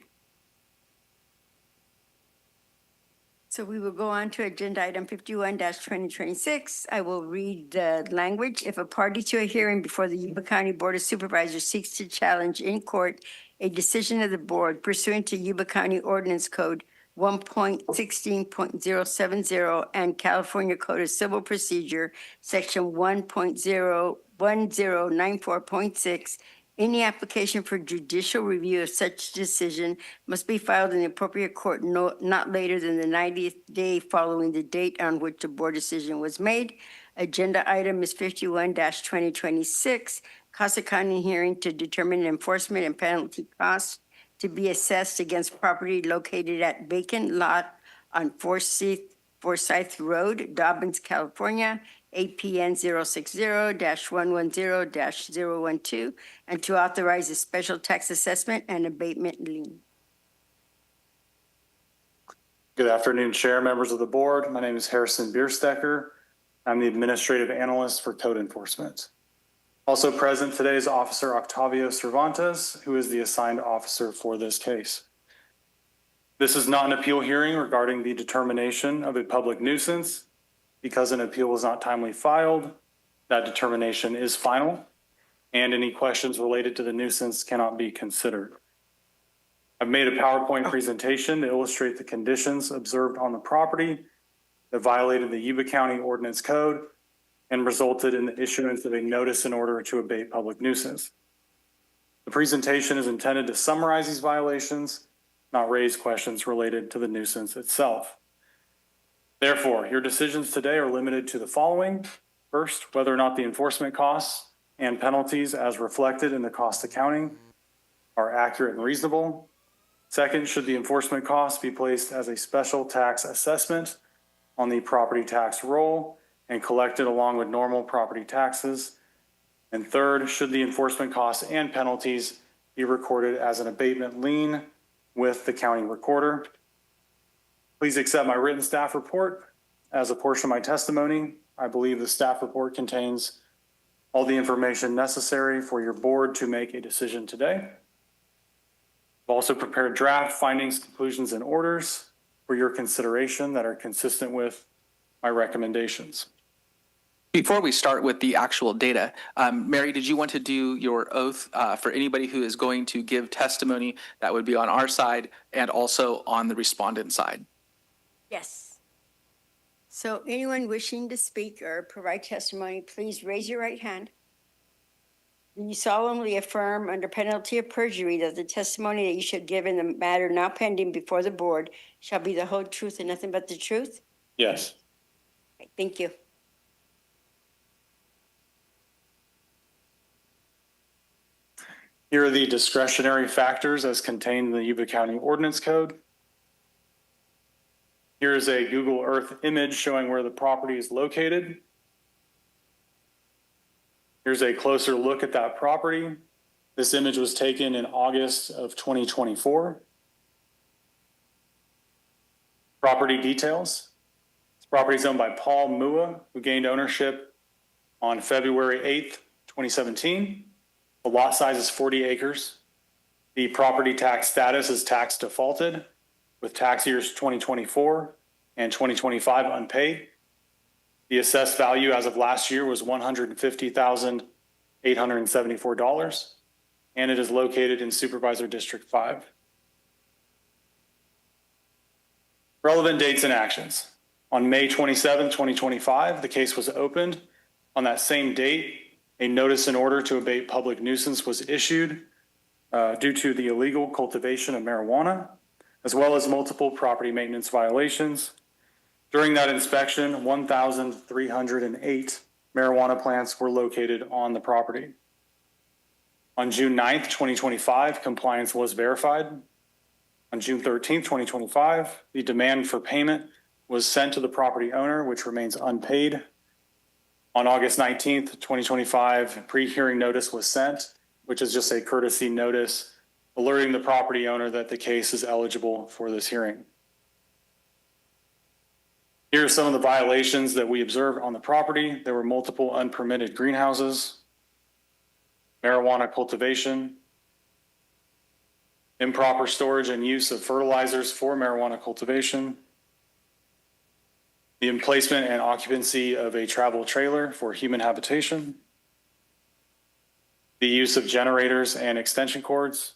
So we will go on to agenda item 51-2026. I will read the language. If a party to a hearing before the Yuba County Board of Supervisors seeks to challenge in court a decision of the board pursuant to Yuba County Ordinance Code 1.16.070 and California Code of Civil Procedure, Section 1.01094.6, any application for judicial review of such decision must be filed in the appropriate court not later than the 90th day following the date on which the board decision was made. Agenda item is 51-2026, Casa County hearing to determine enforcement and penalty costs to be assessed against property located at vacant lot on Forsyth Road, Dobbins, California, APN 060-110-012, and to authorize a special tax assessment and abatement lien. Good afternoon, Chair, members of the board. My name is Harrison Bierstecker. I'm the Administrative Analyst for Code Enforcement. Also present today is Officer Octavio Cervantes, who is the assigned officer for this case. This is not an appeal hearing regarding the determination of a public nuisance. Because an appeal was not timely filed, that determination is final, and any questions related to the nuisance cannot be considered. I've made a PowerPoint presentation to illustrate the conditions observed on the property that violated the Yuba County Ordinance Code and resulted in the issuance of a notice in order to abate public nuisance. The presentation is intended to summarize these violations, not raise questions related to the nuisance itself. Therefore, your decisions today are limited to the following. First, whether or not the enforcement costs and penalties as reflected in the cost accounting are accurate and reasonable. Second, should the enforcement costs be placed as a special tax assessment on the property tax roll and collected along with normal property taxes. And third, should the enforcement costs and penalties be recorded as an abatement lien with the county recorder. Please accept my written staff report as a portion of my testimony. I believe the staff report contains all the information necessary for your board to make a decision today. I've also prepared draft findings, conclusions, and orders for your consideration that are consistent with my recommendations. Before we start with the actual data, Mary, did you want to do your oath for anybody who is going to give testimony that would be on our side and also on the respondent side? Yes. So anyone wishing to speak or provide testimony, please raise your right hand. Do you solemnly affirm under penalty of perjury that the testimony that you should give in the matter now pending before the board shall be the whole truth and nothing but the truth? Yes. Okay, thank you. Here are the discretionary factors as contained in the Yuba County Ordinance Code. Here's a Google Earth image showing where the property is located. Here's a closer look at that property. This image was taken in August of 2024. Property details. This property is owned by Paul Mua, who gained ownership on February 8th, 2017. The lot size is 40 acres. The property tax status is tax defaulted with tax years 2024 and 2025 unpaid. The assessed value as of last year was $150,874, and it is located in Supervisor District 5. Relevant dates and actions. On May 27, 2025, the case was opened. On that same date, a notice in order to abate public nuisance was issued due to the illegal cultivation of marijuana, as well as multiple property maintenance violations. During that inspection, 1,308 marijuana plants were located on the property. On June 9th, 2025, compliance was verified. On June 13th, 2025, the demand for payment was sent to the property owner, which remains unpaid. On August 19th, 2025, pre-hearing notice was sent, which is just a courtesy notice alerting the property owner that the case is eligible for this hearing. Here are some of the violations that we observed on the property. There were multiple unpermitted greenhouses, marijuana cultivation, improper storage and use of fertilizers for marijuana cultivation, the emplacement and occupancy of a travel trailer for human habitation, the use of generators and extension cords.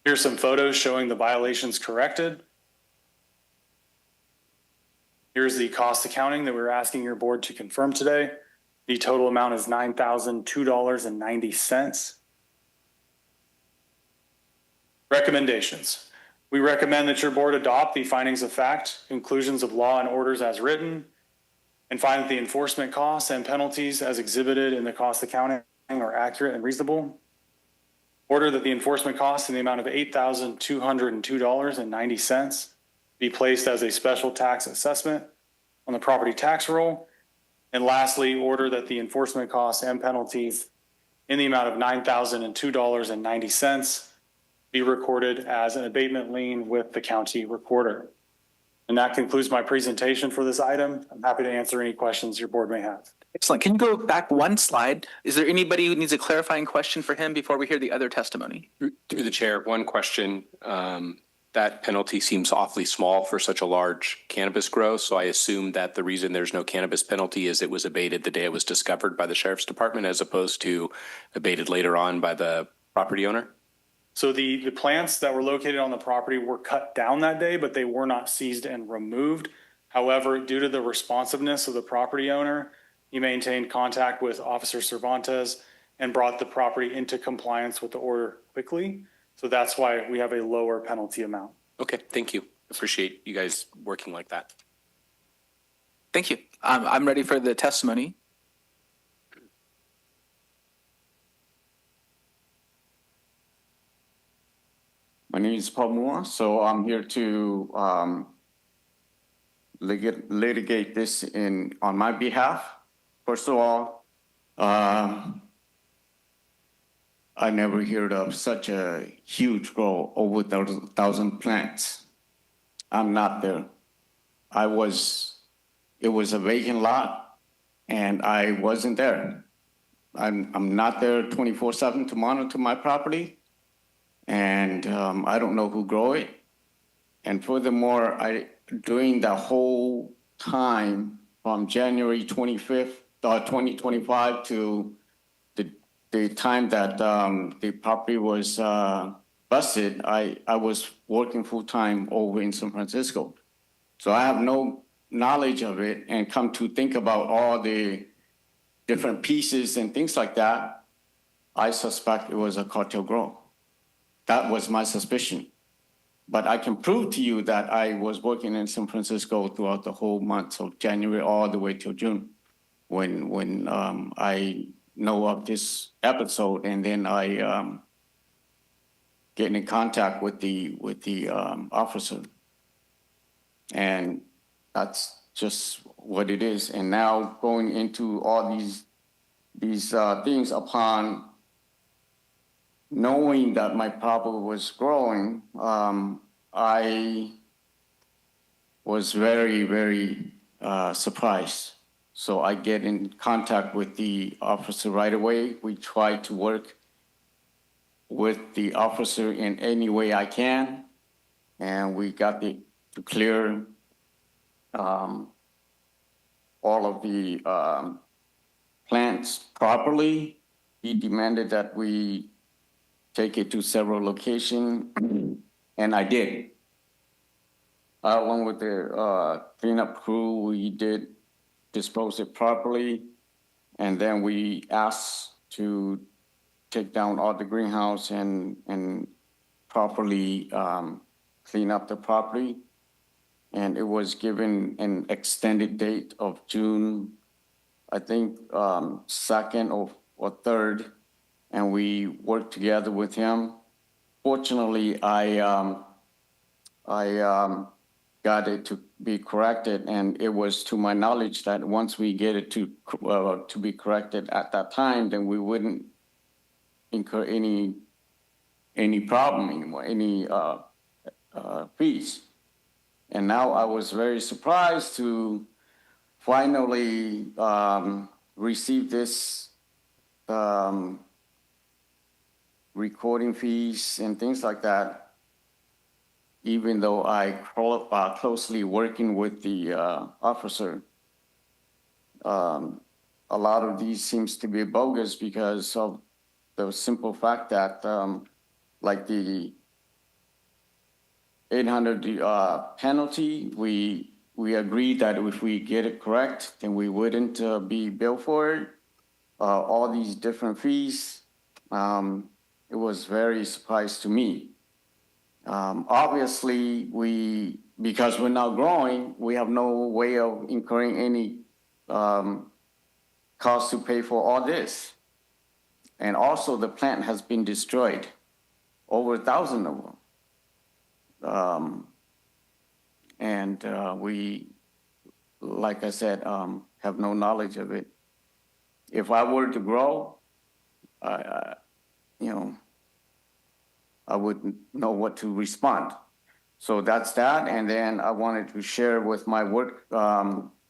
Here's some photos showing the violations corrected. Here's the cost accounting that we're asking your board to confirm today. The total amount is $9,002.90. Recommendations. We recommend that your board adopt the findings of fact, conclusions of law and orders as written, and find that the enforcement costs and penalties as exhibited in the cost accounting are accurate and reasonable. Order that the enforcement costs in the amount of $8,202.90 be placed as a special tax assessment on the property tax roll. And lastly, order that the enforcement costs and penalties in the amount of $9,002.90 be recorded as an abatement lien with the county recorder. And that concludes my presentation for this item. I'm happy to answer any questions your board may have. Excellent. Can you go back one slide? Is there anybody who needs a clarifying question for him before we hear the other testimony? Through the chair, one question. That penalty seems awfully small for such a large cannabis grow. So I assume that the reason there's no cannabis penalty is it was abated the day it was discovered by the sheriff's department as opposed to abated later on by the property owner? So the plants that were located on the property were cut down that day, but they were not seized and removed. However, due to the responsiveness of the property owner, he maintained contact with Officer Cervantes and brought the property into compliance with the order quickly. So that's why we have a lower penalty amount. Okay, thank you. Appreciate you guys working like that. Thank you. I'm ready for the testimony. My name is Paul Moore, so I'm here to litigate this on my behalf. First of all, I never heard of such a huge grow, over 1,000 plants. I'm not there. It was a vacant lot and I wasn't there. I'm not there 24/7 to monitor my property. And I don't know who grow it. And furthermore, during the whole time from January 25th, 2025 to the time that the property was busted, I was working full-time over in San Francisco. So I have no knowledge of it, and come to think about all the different pieces and things like that, I suspect it was a cartel grow. That was my suspicion. But I can prove to you that I was working in San Francisco throughout the whole month of January all the way till June, when I know of this episode, and then I get in contact with the officer, and that's just what it is. And now going into all these things upon knowing that my property was growing, I was very, very surprised. So I get in contact with the officer right away. We try to work with the officer in any way I can, and we got to clear all of the plants properly. He demanded that we take it to several locations, and I did. Along with the cleanup crew, we did dispose it properly, and then we asked to take down all the greenhouse and properly clean up the property. And it was given an extended date of June, I think 2nd or 3rd, and we worked together with him. Fortunately, I got it to be corrected, and it was to my knowledge that once we get it to be corrected at that time, then we wouldn't incur any problem anymore, any fees. And now I was very surprised to finally receive this recording fees and things like that, even though I closely working with the officer. A lot of these seems to be bogus because of the simple fact that like the 800 penalty, we agreed that if we get it correct, then we wouldn't be billed for it. All these different fees, it was very surprised to me. Obviously, because we're now growing, we have no way of incurring any cost to pay for all this. And also the plant has been destroyed, over 1,000 of them. And we, like I said, have no knowledge of it. If I were to grow, I wouldn't know what to respond. So that's that. And then I wanted to share with my work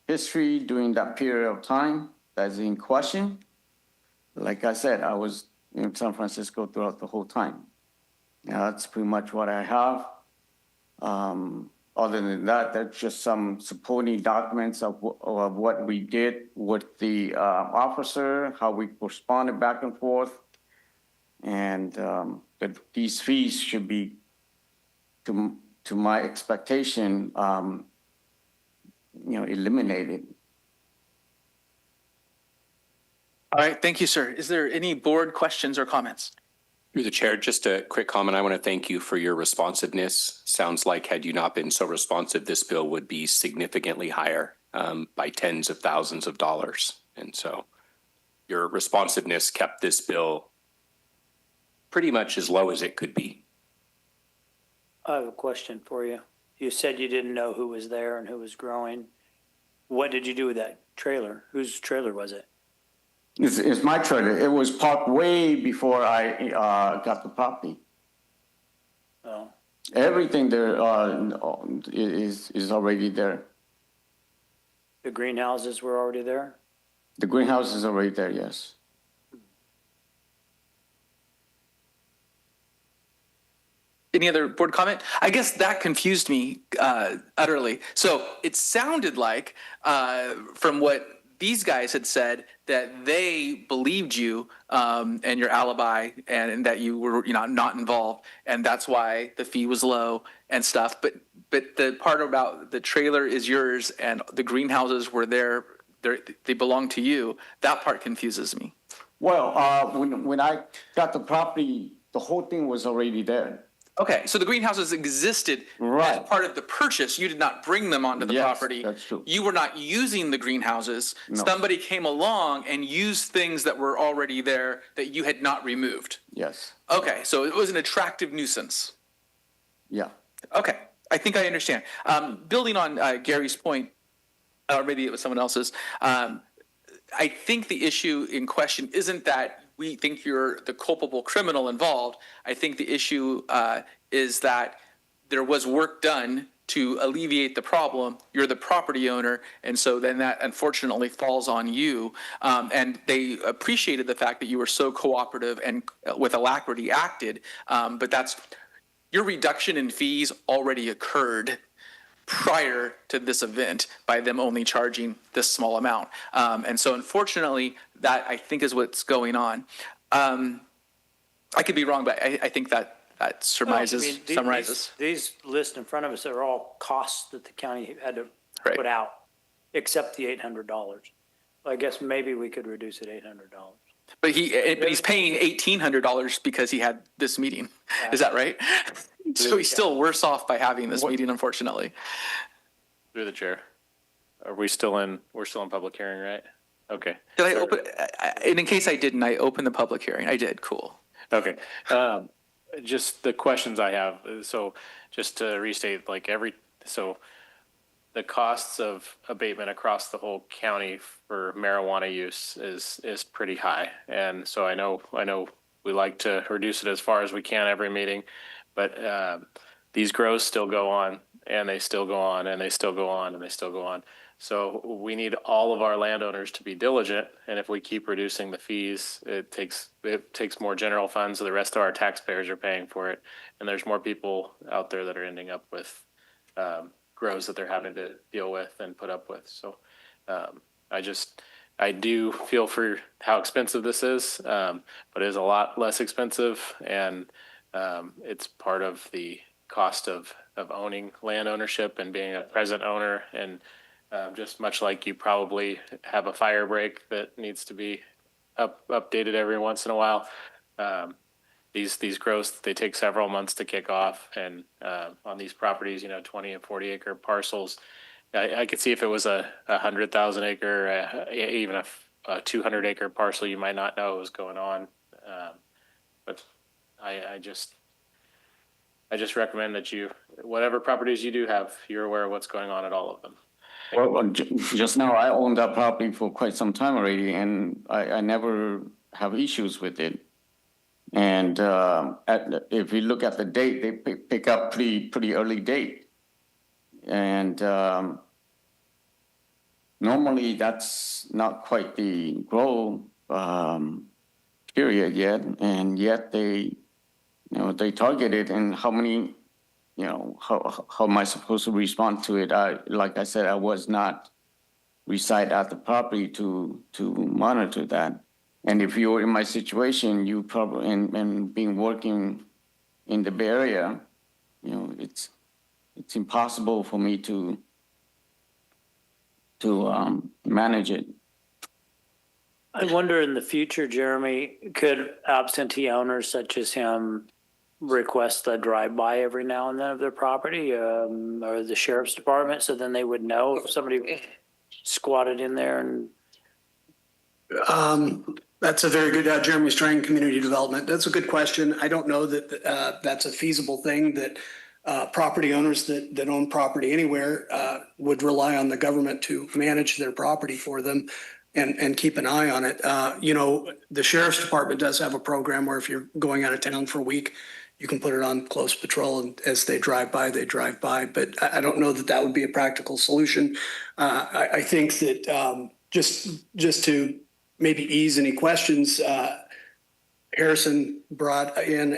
history during that period of time that's in question. Like I said, I was in San Francisco throughout the whole time. That's pretty much what I have. Other than that, that's just some supporting documents of what we did with the officer, how we responded back and forth, and that these fees should be, to my expectation, eliminated. All right, thank you, sir. Is there any board questions or comments? Through the chair, just a quick comment. I want to thank you for your responsiveness. Sounds like had you not been so responsive, this bill would be significantly higher by tens of thousands of dollars. And so your responsiveness kept this bill pretty much as low as it could be. I have a question for you. You said you didn't know who was there and who was growing. What did you do with that trailer? Whose trailer was it? It's my trailer. It was parked way before I got the property. Oh, Everything there is already there. the greenhouses were already there? The greenhouse is already there, yes. Any other board comment? I guess that confused me utterly. So it sounded like, from what these guys had said, that they believed you and your alibi, and that you were, not involved, and that's why the fee was low and stuff. But the part about the trailer is yours and the greenhouses were there, they belong to you. That part confuses me. Well, when I got the property, the whole thing was already there. Okay, so the greenhouses existed as part of the purchase. You did not bring them onto the property. That's true. You were not using the greenhouses. No. Somebody came along and used things that were already there that you had not removed. Yes. Okay, so it was an attractive nuisance. Yeah. Okay, I think I understand. Building on Gary's point, or maybe it was someone else's, I think the issue in question isn't that we think you're the culpable criminal involved. I think the issue is that there was work done to alleviate the problem. You're the property owner, and so then that unfortunately falls on you. And they appreciated the fact that you were so cooperative and with alacrity acted, but that's your reduction in fees already occurred prior to this event by them only charging this small amount. And so unfortunately, that I think is what's going on. I could be wrong, but I think that summarizes. These lists in front of us are all costs that the county had to put out, except the $800. I guess maybe we could reduce it $800. But he's paying $1,800 because he had this meeting. Is that right? So he's still worse off by having this meeting, unfortunately. Through the chair. We're still in public hearing, right? Okay. Did I open, and in case I didn't, I opened the public hearing. I did, cool. Okay. Just the questions I have. So just to restate, so the costs of abatement across the whole county for marijuana use is pretty high. And so I know we like to reduce it as far as we can every meeting, but these grows still go on, and they still go on, and they still go on, and they still go on. So we need all of our landowners to be diligent, and if we keep reducing the fees, it takes more general funds, so the rest of our taxpayers are paying for it, and there's more people out there that are ending up with grows that they're having to deal with and put up with. So I do feel for how expensive this is, but it is a lot less expensive, and it's part of the cost of owning land ownership and being a present owner. And just much like you probably have a fire break that needs to be updated every once in a while, these growths, they take several months to kick off. And on these properties, 20 and 40 acre parcels, I could see if it was a 100,000 acre, even a 200 acre parcel, you might not know what was going on. But I just recommend that whatever properties you do have, you're aware of what's going on at all of them. Well, just now I owned that property for quite some time already, and I never have issues with it. And if you look at the date, they pick up pretty early date. And normally that's not quite the grow period yet, and yet they target it. And how many, how am I supposed to respond to it? Like I said, I was not reside at the property to monitor that. And if you're in my situation, you probably and being working in the Bay Area, it's impossible for me to manage it. I wonder in the future, Jeremy, could absentee owners such as him request a drive-by every now and then of their property, or the sheriff's department, so then they would know if somebody squatted in there? And that's a very good, Jeremy Strang, Community Development. That's a good question. I don't know that that's a feasible thing, that property owners that own property anywhere would rely on the government to manage their property for them. and keep an eye on it. The sheriff's department does have a program where if you're going out of town for a week, you can put it on close patrol, and as they drive by, they drive by. But I don't know that that would be a practical solution. I think that just to maybe ease any questions, Harrison brought in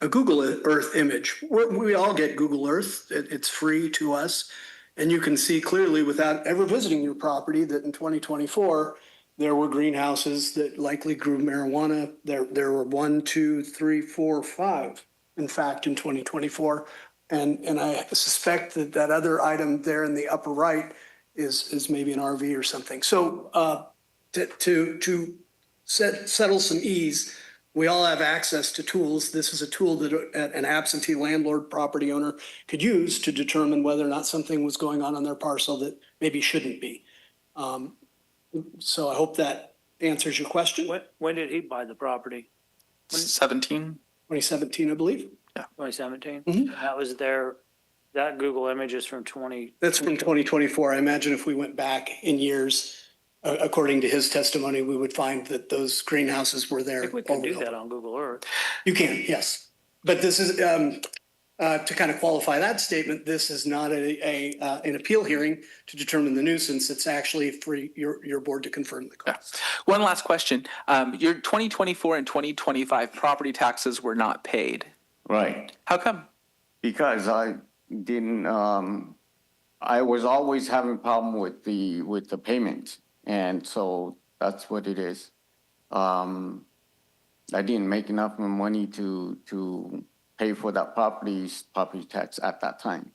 a Google Earth image. We all get Google Earth. It's free to us. And you can see clearly without ever visiting your property that in 2024, there were greenhouses that likely grew marijuana. There were 1, 2, 3, 4, 5, in fact, in 2024. And I suspect that that other item there in the upper right is maybe an RV or something. So to settle some ease, we all have access to tools. This is a tool that an absentee landlord property owner could use to determine whether or not something was going on their parcel that maybe shouldn't be. So I hope that answers your question. When did he buy the property? 17? 2017, I believe. 2017? Mhm. That was that Google image is from 20. That's from 2024. I imagine if we went back in years, according to his testimony, we would find that those greenhouses were there. I think we can do that on Google Earth. You can, yes. But this is, to kind of qualify that statement, this is not an appeal hearing to determine the nuisance. It's actually for your board to confirm the cost. One last question. Your 2024 and 2025 property taxes were not paid. Right. How come? Because I didn't, I was always having problem with the payment. And so that's what it is. I didn't make enough money to pay for that property tax at that time.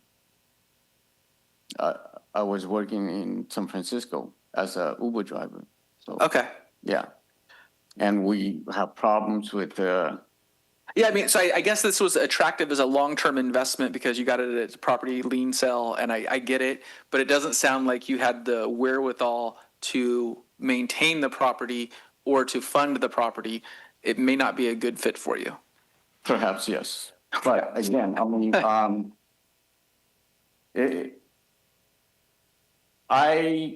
I was working in San Francisco as a Uber driver. So Okay. yeah, and we have problems with Yeah, I mean, so I guess this was attractive as a long-term investment because you got it at a property lien sale, and I get it, but it doesn't sound like you had the wherewithal to maintain the property or to fund the property. It may not be a good fit for you. Perhaps, yes. But again, I mean,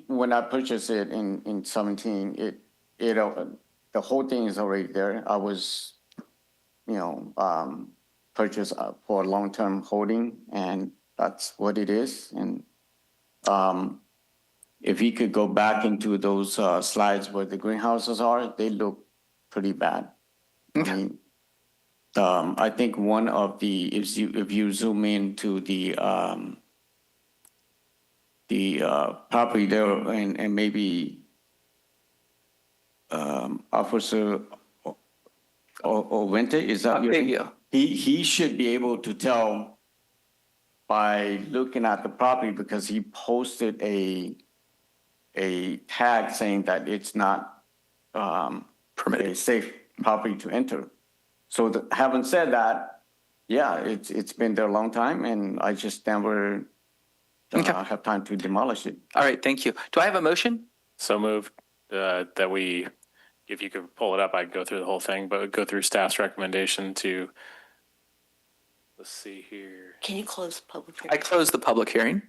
when I purchased it in 17, the whole thing is already there. I was, purchased for long-term holding, and that's what it is. And if you could go back into those slides where the greenhouses are, they look pretty bad. Okay. I mean, I think one of if you zoom into the property there and maybe Officer Ovente, is that your name? He should be able to tell by looking at the property because he posted a tag saying that it's not Permitted. a safe property to enter. So having said that, yeah, it's been there a long time, and I just never have time to demolish it. All right, thank you. Do I have a motion? So moved that we, if you could pull it up, I'd go through the whole thing, but go through staff's recommendation to, let's see here. Can you close the public hearing? I close the public hearing.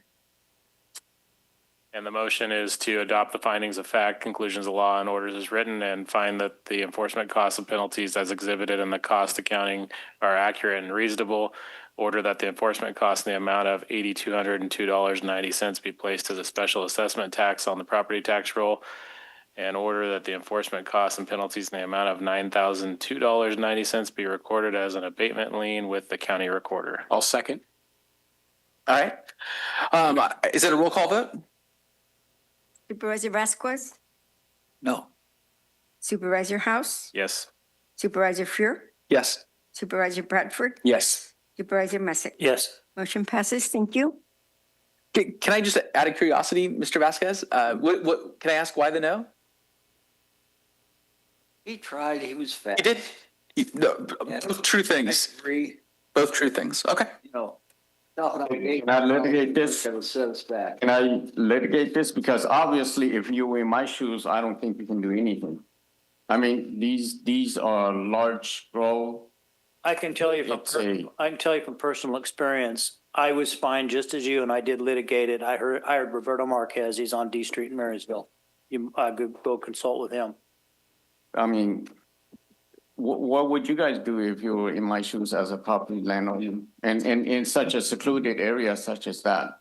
And the motion is to adopt the findings of fact, conclusions of law, and orders as written, and find that the enforcement costs and penalties as exhibited in the cost accounting are accurate and reasonable. Order that the enforcement cost in the amount of $8,202.90 be placed as a special assessment tax on the property tax roll. And order that the enforcement costs and penalties in the amount of $9,002.90 be recorded as an abatement lien with the county recorder. I'll second. All right. Is it a roll call vote? Supervisor Vasquez, No. Supervisor House, Yes. Supervisor Fuhr, Yes. Supervisor Bradford, Yes. Supervisor Messick. Yes. Motion passes. Thank you. Can I just, out of curiosity, Mr. Vasquez, what can I ask why the no? He tried, he was fast. He did? No, both true things. Both true things. Okay. Can I litigate this? Can I litigate this? Because obviously, if you were in my shoes, I don't think you can do anything. I mean, these are large grow. I can tell you from personal experience, I was fine just as you, and I did litigate it. I hired Roberto Marquez. He's on D Street in Marysville. you go consult with him. I mean, what would you guys do if you were in my shoes as a property landlord and in such a secluded area such as that?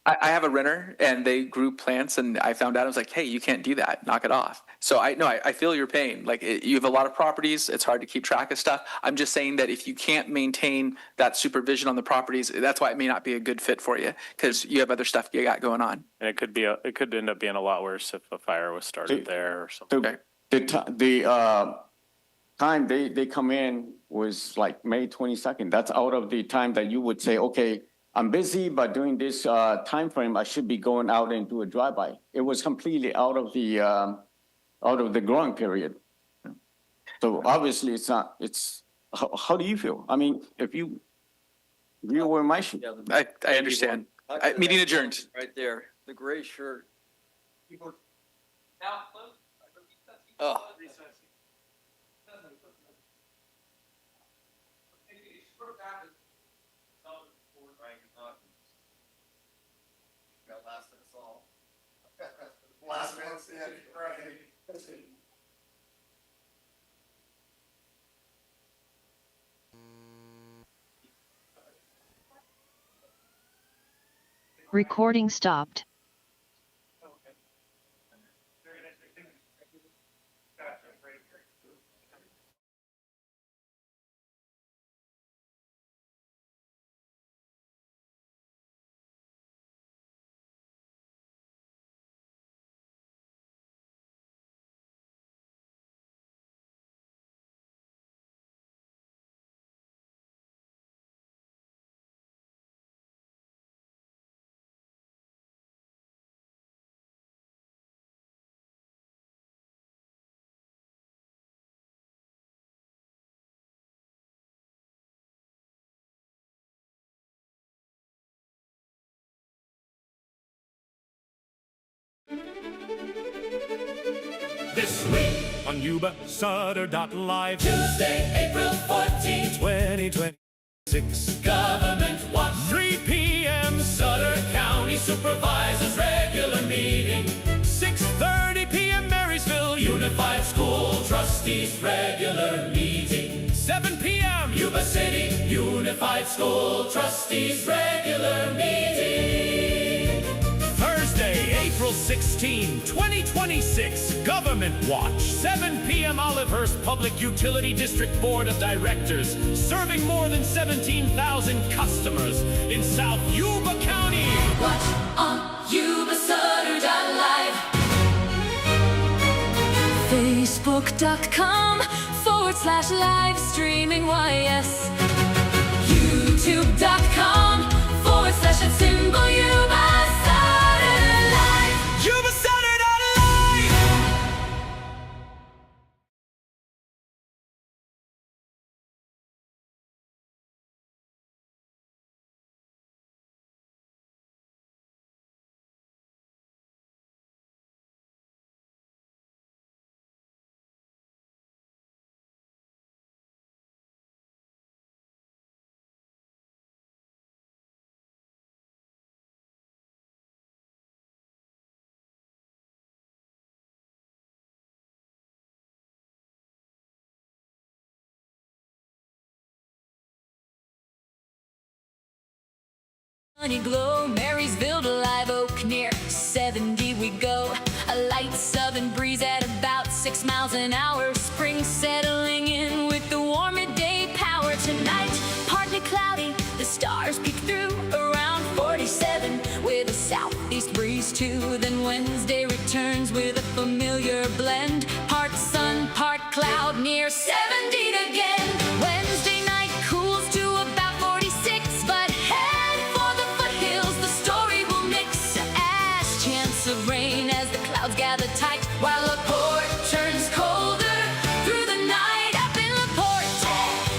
I have a renter and they grew plants and I found out, I was like, hey, you can't do that. Knock it off. So I feel your pain. Like you have a lot of properties. It's hard to keep track of stuff. I'm just saying that if you can't maintain that supervision on the properties, that's why it may not be a good fit for you because you have other stuff you got going on. And it could end up being a lot worse if a fire was started there or something. The time they come in was like May 22nd. That's out of the time that you would say, okay, I'm busy, but during this time frame, I should be going out and do a drive-by. It was completely out of the growing period. So obviously, it's not. It's how do you feel? I mean, if you were in my shoes. I understand. Meeting adjourned. Right there, the gray shirt. Oh. Last man standing, right. Recording stopped. This week on Yuba-Sutter.LIVE. Tuesday, April 14th, 2026. Government Watch. 3 p.m. Sutter County Supervisors regular meeting. 6:30 p.m. Marysville. Unified School Trustees regular meeting. 7 p.m. Yuba City Unified School Trustees regular meeting. Thursday, April 16, 2026, Government Watch, 7 p.m. Olivehurst Public Utility District Board of Directors, serving more than 17,000 customers in South Yuba County. Watch on Yuba-Sutter.LIVE. Facebook.com/live streaming YS. YouTube.com/symbol Yuba-Sutter.LIVE. Yuba-Sutter.LIVE. Sunny glow, Marysville to Live Oak, near 70 we go. A light southern breeze at about 6 miles an hour. Spring settling in with the warm midday power. Tonight, partly cloudy, the stars peek through around 47 with a southeast breeze too. Then Wednesday returns with a familiar blend. Part sun, part cloud, near 70 again. Wednesday night cools to about 46, but head for the foothills, the story will mix. As chance of rain as the clouds gather tight, while LaPorte turns colder through the night up in LaPorte.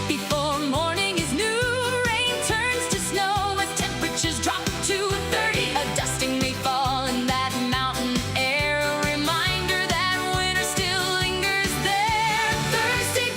Before morning is new, rain turns to snow as temperatures drop to 30. A dusting may fall in that mountain air, a reminder that winter still lingers there. Thursday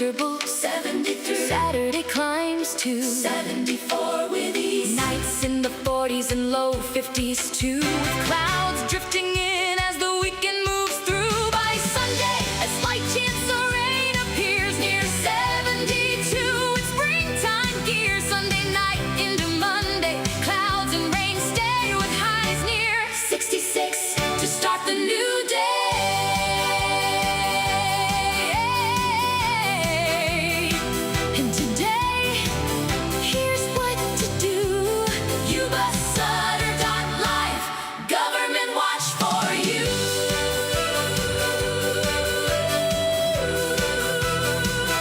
comfortable. 73. Saturday climbs to 74 with ease. Nights in the 40s and low 50s too, with clouds drifting in as the weekend moves through. By Sunday, a slight chance of rain appears near 72. It's springtime gear. Sunday night into Monday, clouds and rain stay with highs near 66 to start the new day. And today, here's what to do. Yuba-Sutter.LIVE, government watch for you.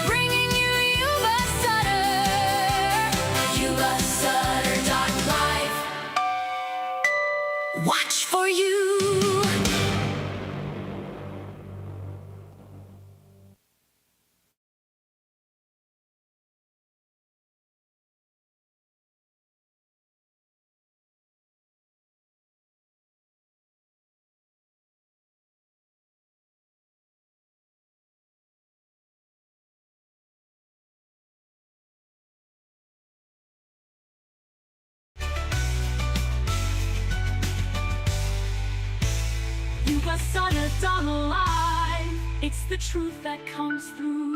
Bringing you Yuba-Sutter, Yuba-Sutter.LIVE, watch for you. Yuba-Sutter.LIVE, it's the truth that comes through.